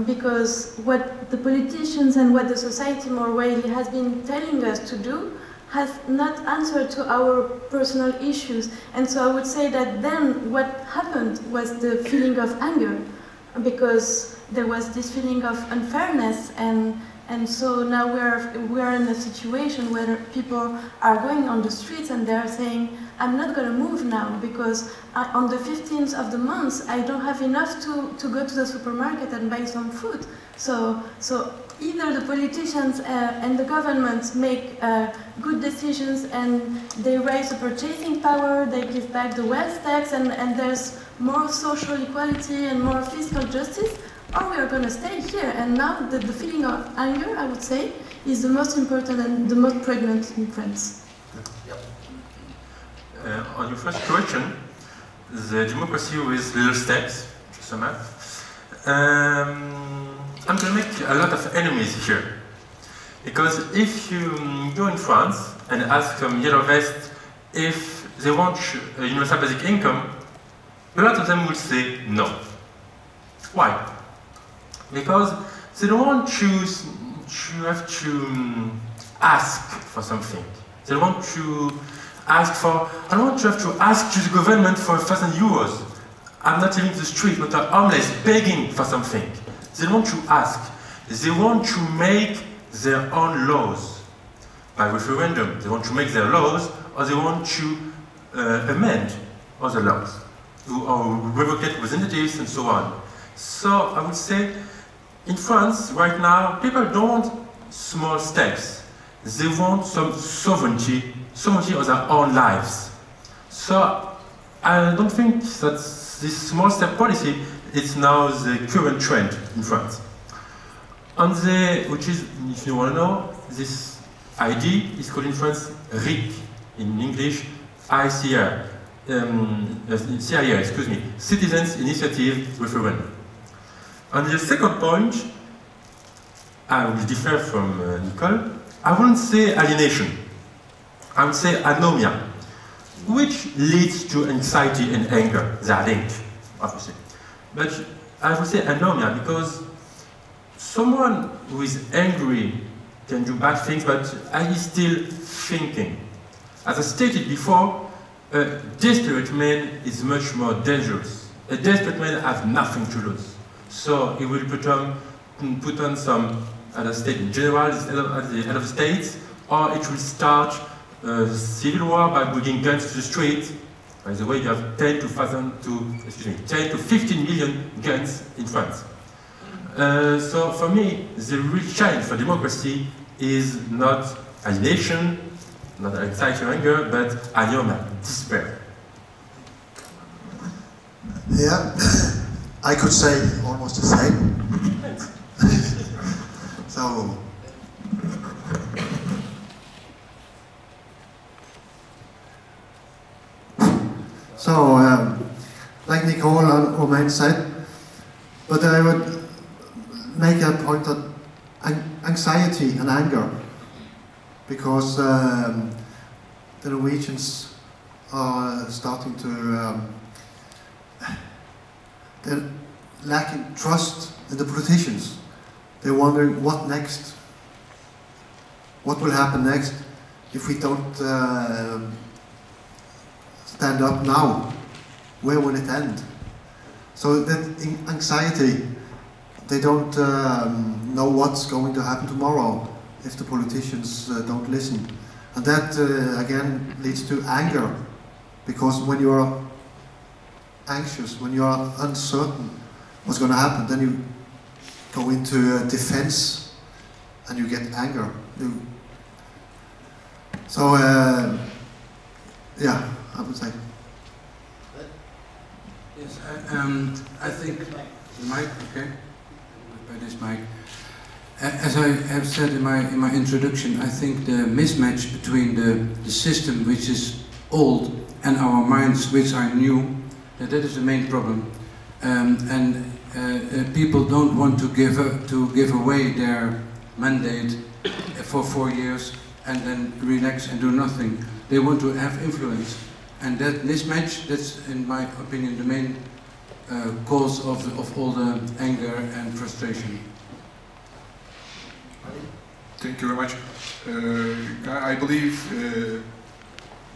because what the politicians and what the society more widely has been telling us to do has not answered to our personal issues. And so I would say that then what happened was the feeling of anger, because there was this feeling of unfairness, and so now we're in a situation where people are going on the streets and they're saying, I'm not going to move now because on the 15th of the month I don't have enough to go to the supermarket and buy some food. So either the politicians and the government make good decisions and they raise the purchasing power, they give back the wealth tax, and there's more social equality and more fiscal justice, or we are going to stay here. And now the feeling of anger, I would say, is the most important and the most pregnant in France. On your first question, the democracy with little steps, I'm going to make a lot of enemies here. Because if you go in France and ask Yellow Vest if they want a universal basic income, a lot of them will say no. Why? Because they don't want to have to ask for something. They don't want to ask for, I don't want to have to ask to the government for 1,000 euros. I'm not living in the street, but I'm homeless, begging for something. They don't want to ask. They want to make their own laws. By referendum, they want to make their laws, or they want to amend other laws, or revocate representatives and so on. So I would say, in France, right now, people don't want small steps. They want some sovereignty of their own lives. So I don't think that this small step policy is now the current trend in France. Which is, if you want to know, this ID is called in France RIC, in English, CIR, excuse me, Citizens Initiative Referendum. On the second point, I will differ from Nicole. I wouldn't say alienation. I would say anomia, which leads to anxiety and anger. They are linked, obviously. But I would say anomia because someone who is angry can do bad things, but is still thinking. As I stated before, a desperate man is much more dangerous. A desperate man has nothing to lose. So he will put on some, as I stated, general at the head of states, or it will start civil war by bringing guns to the street. By the way, you have 10 to 15 million guns in France. So for me, the real challenge for democracy is not alienation, not anxiety or anger, but anioma, despair. Yeah, I could say almost the same. Like Nicole and Romain said, but I would make a point that anxiety and anger, because the Norwegians are starting to they're lacking trust in the politicians. They're wondering what next. What will happen next if we don't stand up now? Where will it end? So that anxiety, they don't know what's going to happen tomorrow if the politicians don't listen. And that again leads to anger, because when you're anxious, when you're uncertain what's going to happen, then you go into defense and you get anger. So yeah, I would say. Yes, I think the mic, okay, by this mic. As I have said in my introduction, I think the mismatch between the system which is old and our minds which are new, that is the main problem. People don't want to give away their mandate for 4 years and then relax and do nothing. They want to have influence. And that mismatch, that's in my opinion the main cause of all the anger and frustration. Thank you very much. I believe,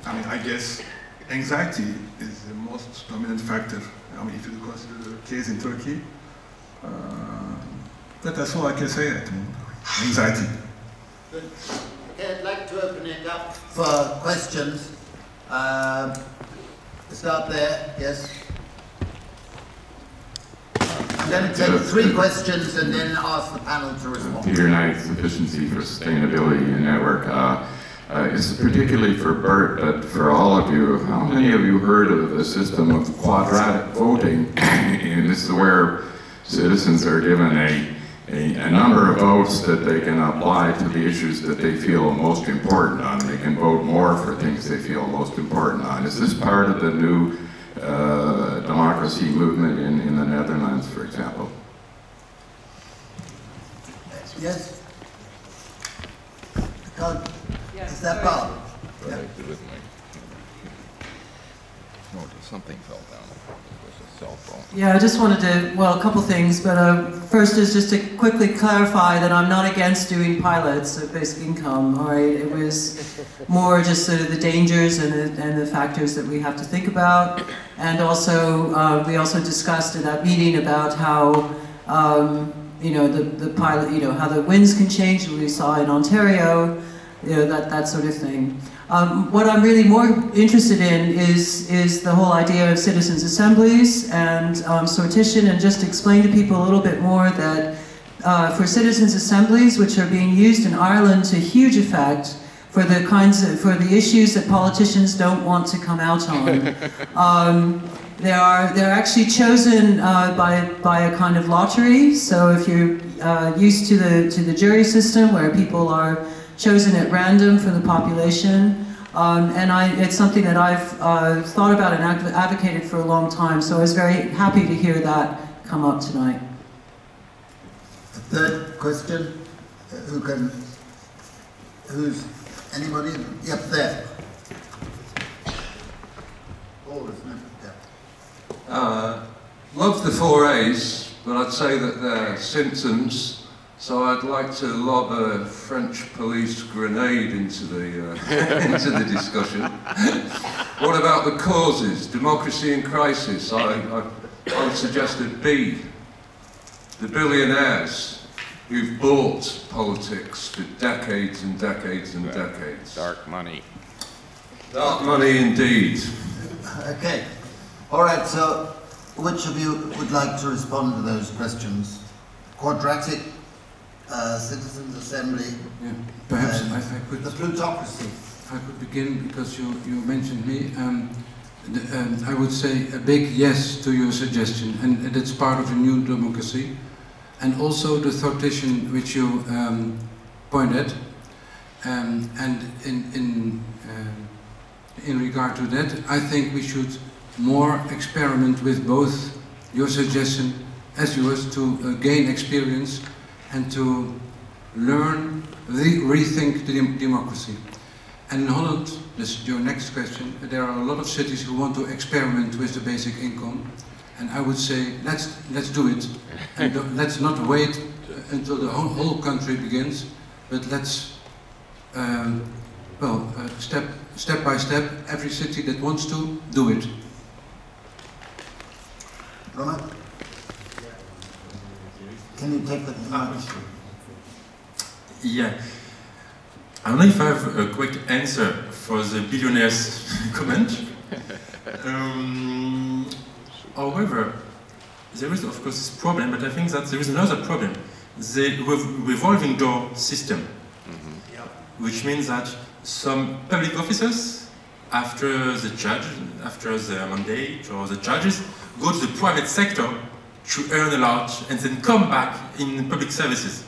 I guess anxiety is the most dominant factor. If you consider the case in Turkey, that's all I can say at the moment. Anxiety. Good. Okay, I'd like to open it up for questions. Start there, yes. I'm going to take 3 questions and then ask the panel to respond. Peter Knight, Efficiency for Sustainability and Network. It's particularly for Bert, but for all of you, how many of you heard of the system of quadratic voting? And this is where citizens are given a number of votes that they can apply to the issues that they feel most important on. They can vote more for things they feel most important on. Is this part of the new democracy movement in the Netherlands, for example? Yes? Is that part? Yeah. Something fell down. It was a cell phone. Yeah, I just wanted to, well, a couple things, but first is just to quickly clarify that I'm not against doing pilots of basic income, all right? It was more just sort of the dangers and the factors that we have to think about. And also, we also discussed in that meeting about how, the pilot, how the winds can change, we saw in Ontario, that sort of thing. What I'm really more interested in is the whole idea of citizens' assemblies and sortition, and just explain to people a little bit more that for citizens' assemblies, which are being used in Ireland to huge effect for the issues that politicians don't want to come out on. They're actually chosen by a kind of lottery. So if you're used to the jury system, where people are chosen at random from the population, it's something that I've thought about and advocated for a long time. So I was very happy to hear that come up tonight. A third question, who's anybody? Yep, there. Paul, isn't it? Yeah. Love the 4 A's, but I'd say that they're symptoms. So I'd like to lob a French police grenade into the discussion. What about the causes? Democracy in crisis. I would suggest a B. The billionaires who've bought politics for decades and decades and decades. Dark money. Dark money indeed. Okay. All right, so which of you would like to respond to those questions? Quadratic citizens' assembly. Yeah. Perhaps I could. The plutocracy. I could begin because you mentioned me. I would say a big yes to your suggestion, and that's part of a new democracy. And also the thoughtition which you pointed. And in regard to that, I think we should more experiment with both your suggestion as yours to gain experience and to learn, rethink the democracy. And in Holland, this is your next question, there are a lot of cities who want to experiment with the basic income. And I would say, let's do it. And let's not wait until the whole country begins, but let's step by step, every city that wants to, do it. Roma? Can you take the Yeah. I don't know if I have a quick answer for the billionaire's comment. However, there is of course this problem, but I think that there is another problem. The revolving door system. Which means that some public officers, after the judge, after the mandate or the judges, go to the private sector to earn a lot and then come back in public services.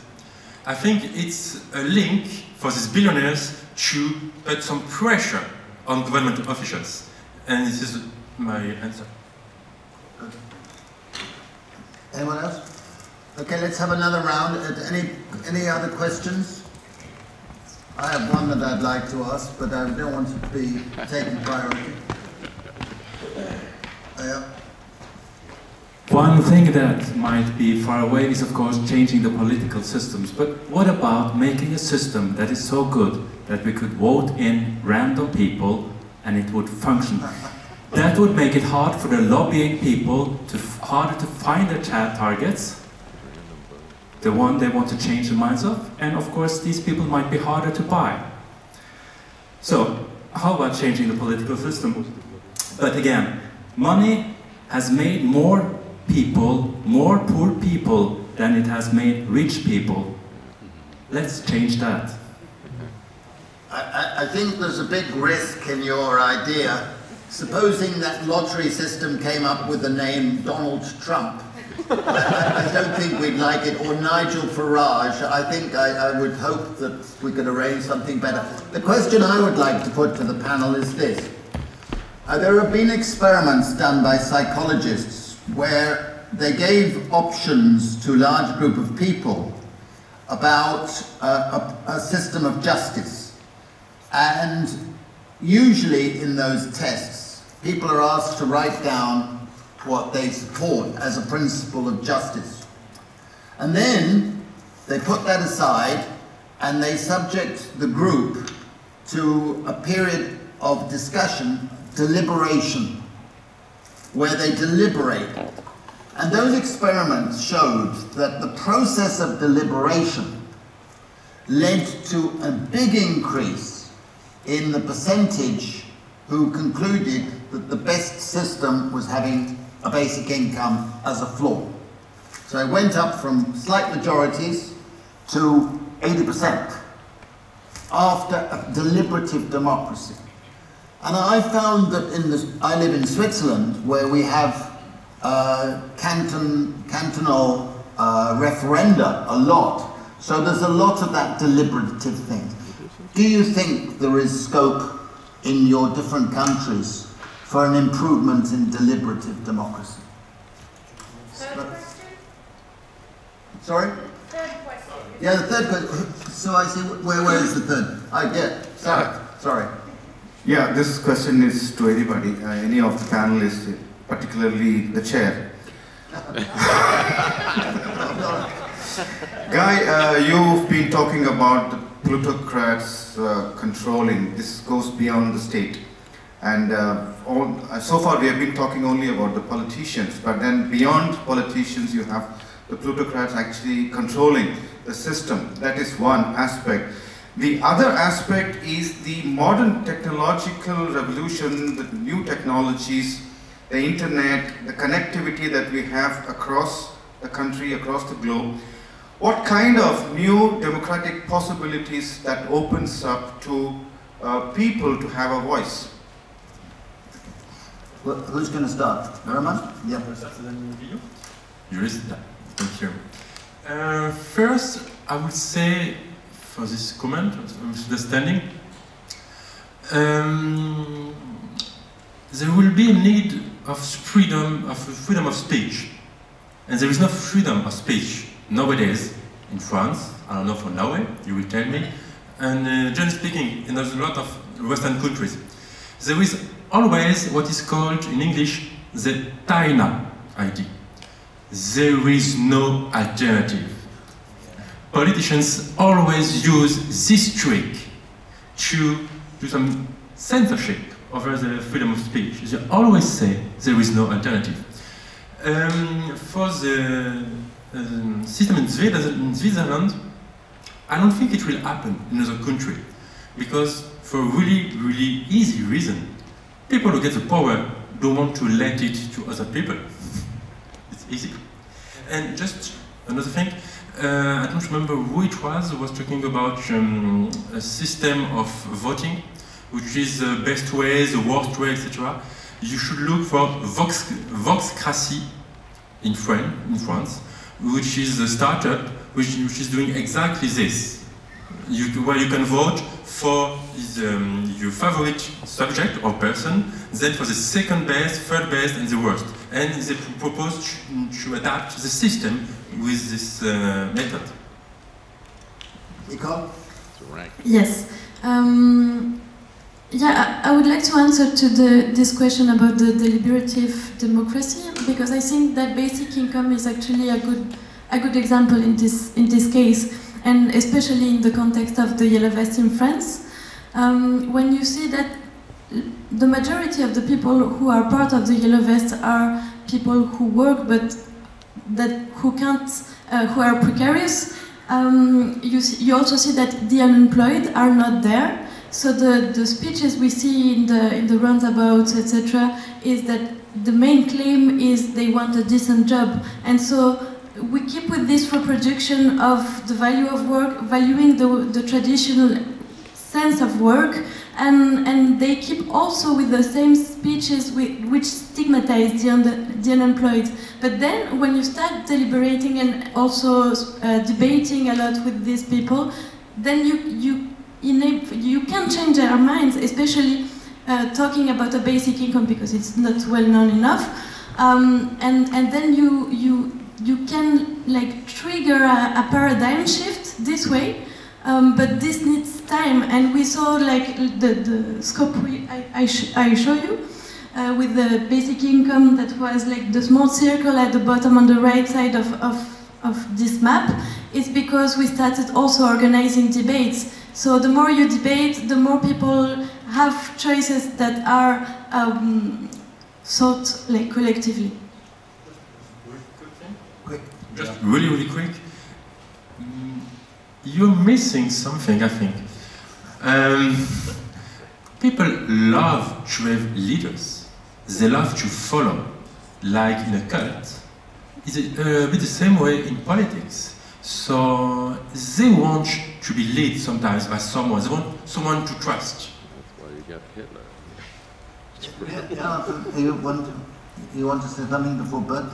I think it's a link for these billionaires to put some pressure on government officials. And this is my answer. Good. Anyone else? Okay, let's have another round. Any other questions? I have one that I'd like to ask, but I don't want it to be taken priority. Yeah. One thing that might be far away is, of course, changing the political systems. But what about making a system that is so good that we could vote in random people and it would function? That would make it hard for the lobbying people harder to find their targets, the one they want to change the minds of, and of course these people might be harder to buy. So, how about changing the political system? But again, money has made more people, more poor people, than it has made rich people. Let's change that. I think there's a big risk in your idea. Supposing that lottery system came up with the name Donald Trump. I don't think we'd like it, or Nigel Farage. I think I would hope that we could arrange something better. The question I would like to put to the panel is this. There have been experiments done by psychologists where they gave options to a large group of people about a system of justice. And usually in those tests, people are asked to write down what they support as a principle of justice. And then they put that aside and they subject the group to a period of discussion, deliberation, where they deliberate. And those experiments showed that the process of deliberation led to a big increase in the percentage who concluded that the best system was having a basic income as a flaw. So it went up from slight majorities to 80% after a deliberative democracy. And I found that I live in Switzerland, where we have cantonal referenda a lot. So there's a lot of that deliberative thing. Do you think there is scope in your different countries for an improvement in deliberative democracy? Third question? Sorry? Third question. Yeah, the third question. So I see, where is the third? Sorry. Yeah, this question is to anybody, any of the panelists, particularly the chair. Guy, you've been talking about the plutocrats controlling. This goes beyond the state. And so far we have been talking only about the politicians, but then beyond politicians you have the plutocrats actually controlling the system. That is one aspect. The other aspect is the modern technological revolution, the new technologies, the internet, the connectivity that we have across the country, across the globe. What kind of new democratic possibilities that opens up to people to have a voice? Well, who's going to start? Roman? Yeah. Jurist? Thank you. First, I would say, for this comment, understanding, there will be a need of freedom of speech. And there is no freedom of speech nowadays in France. I don't know for Norway, you will tell me. And generally speaking, in a lot of Western countries, there is always what is called in English the Taina idea. There is no alternative. Politicians always use this trick to do some censorship over the freedom of speech. They always say there is no alternative. For the system in Switzerland, I don't think it will happen in another country, because for a really, really easy reason, people who get the power don't want to let it to other people. It's easy. And just another thing, I don't remember who it was who was talking about a system of voting, which is the best way, the worst way, etc. You should look for Voxcracy in France, which is a startup which is doing exactly this. Where you can vote for your favorite subject or person, then for the second best, third best, and the worst. And they propose to adapt the system with this method. Yes. Yeah, I would like to answer to this question about the deliberative democracy, because I think that basic income is actually a good example in this case, and especially in the context of the yellow vest in France. When you see that the majority of the people who are part of the yellow vest are people who work but who are precarious, you also see that the unemployed are not there. So the speeches we see in the roundabouts, etc., is that the main claim is they want a decent job, and so we keep with this reproduction of the value of work, valuing the traditional sense of work, and they keep also with the same speeches which stigmatize the unemployed. But then when you start deliberating and also debating a lot with these people, then you can change their minds, especially talking about a basic income, because it's not well known enough, and then you can like trigger a paradigm shift this way, but this needs time, and we saw like the scope I show you with the basic income, that was like the small circle at the bottom on the right side of this map. It's because we started also organizing debates. So the more you debate, the more people have choices that are thought like collectively. Just really, really quick. You're missing something, I think. People love to have leaders. They love to follow, like in a cult. It's a bit the same way in politics. So they want to be led sometimes by someone. They want someone to trust. That's why you got Hitler. Yeah, you want to say something before Bert?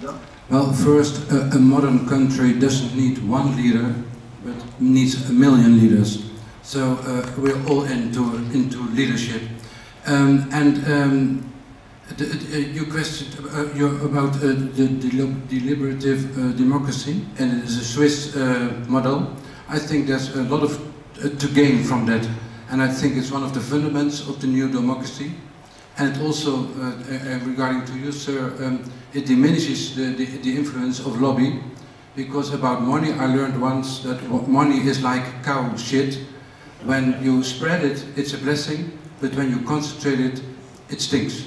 Yeah. Well, first, a modern country doesn't need one leader, but needs 1 million leaders. So we're all into leadership. You questioned about the deliberative democracy, and it is a Swiss model. I think there's a lot of to gain from that, and I think it's one of the fundamentals of the new democracy. And it also, regarding to you, sir, it diminishes the influence of lobby, because about money I learned once that money is like cow shit. When you spread it, it's a blessing, but when you concentrate it, it stinks.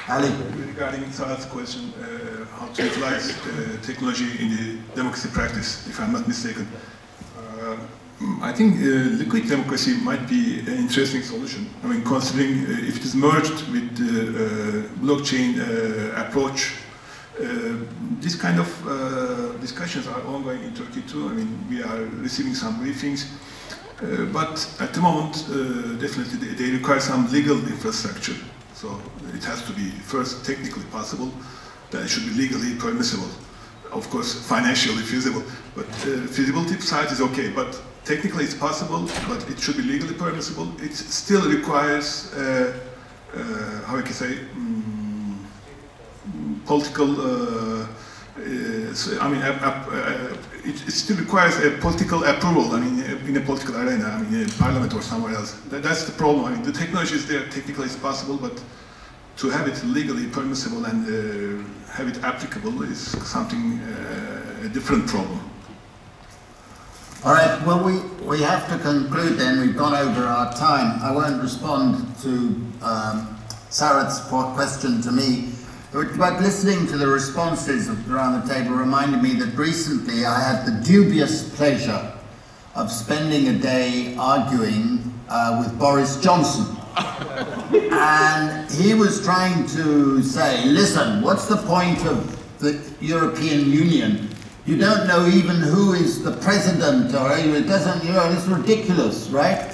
Ali. Regarding Saad's question, how to utilize technology in the democracy practice, if I'm not mistaken. I think liquid democracy might be an interesting solution. I mean, considering if it is merged with the blockchain approach, this kind of discussions are ongoing in Turkey too. I mean, we are receiving some briefings, but at the moment, definitely they require some legal infrastructure. So it has to be first technically possible, then it should be legally permissible. Of course, financially feasible, but feasibility side is okay. But technically it's possible, but it should be legally permissible. It still requires, how I can say, political. I mean, it still requires a political approval. I mean, in a political arena, I mean, in parliament or somewhere else. That's the problem. I mean, the technology is there. Technically, it's possible, but to have it legally permissible and have it applicable is something a different problem. All right. Well, we have to conclude then. We've gone over our time. I won't respond to Sarat's question to me. But listening to the responses around the table reminded me that recently I had the dubious pleasure of spending a day arguing with Boris Johnson. And he was trying to say, listen, what's the point of the European Union? You don't know even who is the president, or it doesn't, you know, it's ridiculous, right?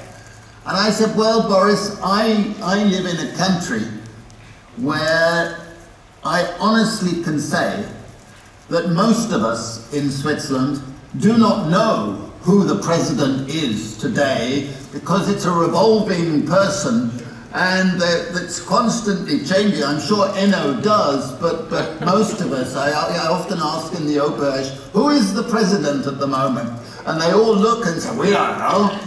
And I said, well, Boris, I live in a country where I honestly can say that most of us in Switzerland do not know who the president is today, because it's a revolving person and it's constantly changing. I'm sure Enno does, but most of us, I often ask in the auberge, who is the president at the moment? And they all look and say, we don't know.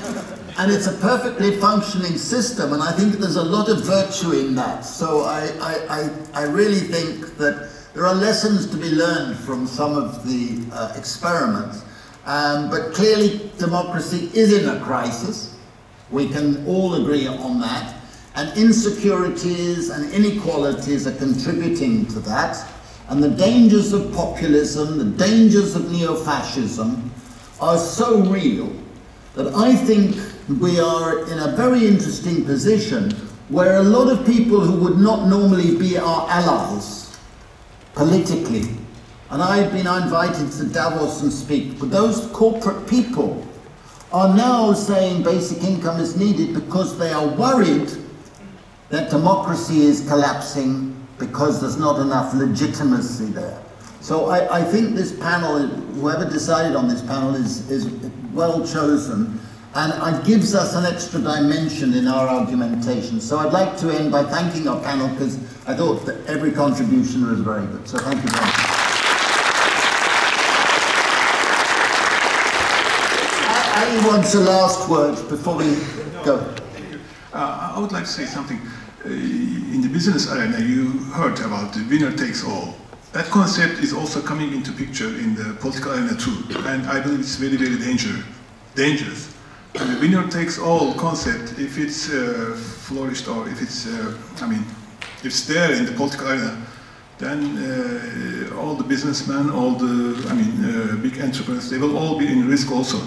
And it's a perfectly functioning system, and I think there's a lot of virtue in that. So I really think that there are lessons to be learned from some of the experiments. But clearly democracy is in a crisis. We can all agree on that. And insecurities and inequalities are contributing to that. And the dangers of populism, the dangers of neo-fascism are so real that I think we are in a very interesting position where a lot of people who would not normally be our allies politically, and I've been invited to Davos and speak, but those corporate people are now saying basic income is needed because they are worried that democracy is collapsing because there's not enough legitimacy there. So I think this panel, whoever decided on this panel is well chosen, and it gives us an extra dimension in our argumentation. So I'd like to end by thanking our panel, because I thought that every contribution was very good. So thank you very much. Ali wants a last word before we go. I would like to say something. In the business arena, you heard about the winner takes all. That concept is also coming into picture in the political arena too, and I believe it's very, very dangerous. And the winner takes all concept, if it's flourished, or if it's, if it's there in the political arena, then all the businessmen, all the, big entrepreneurs, they will all be in risk also.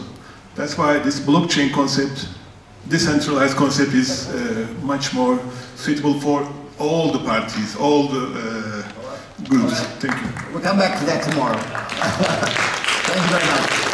That's why this blockchain concept, decentralized concept, is much more suitable for all the parties, all the groups. Thank you. We'll come back to that tomorrow. Thank you very much.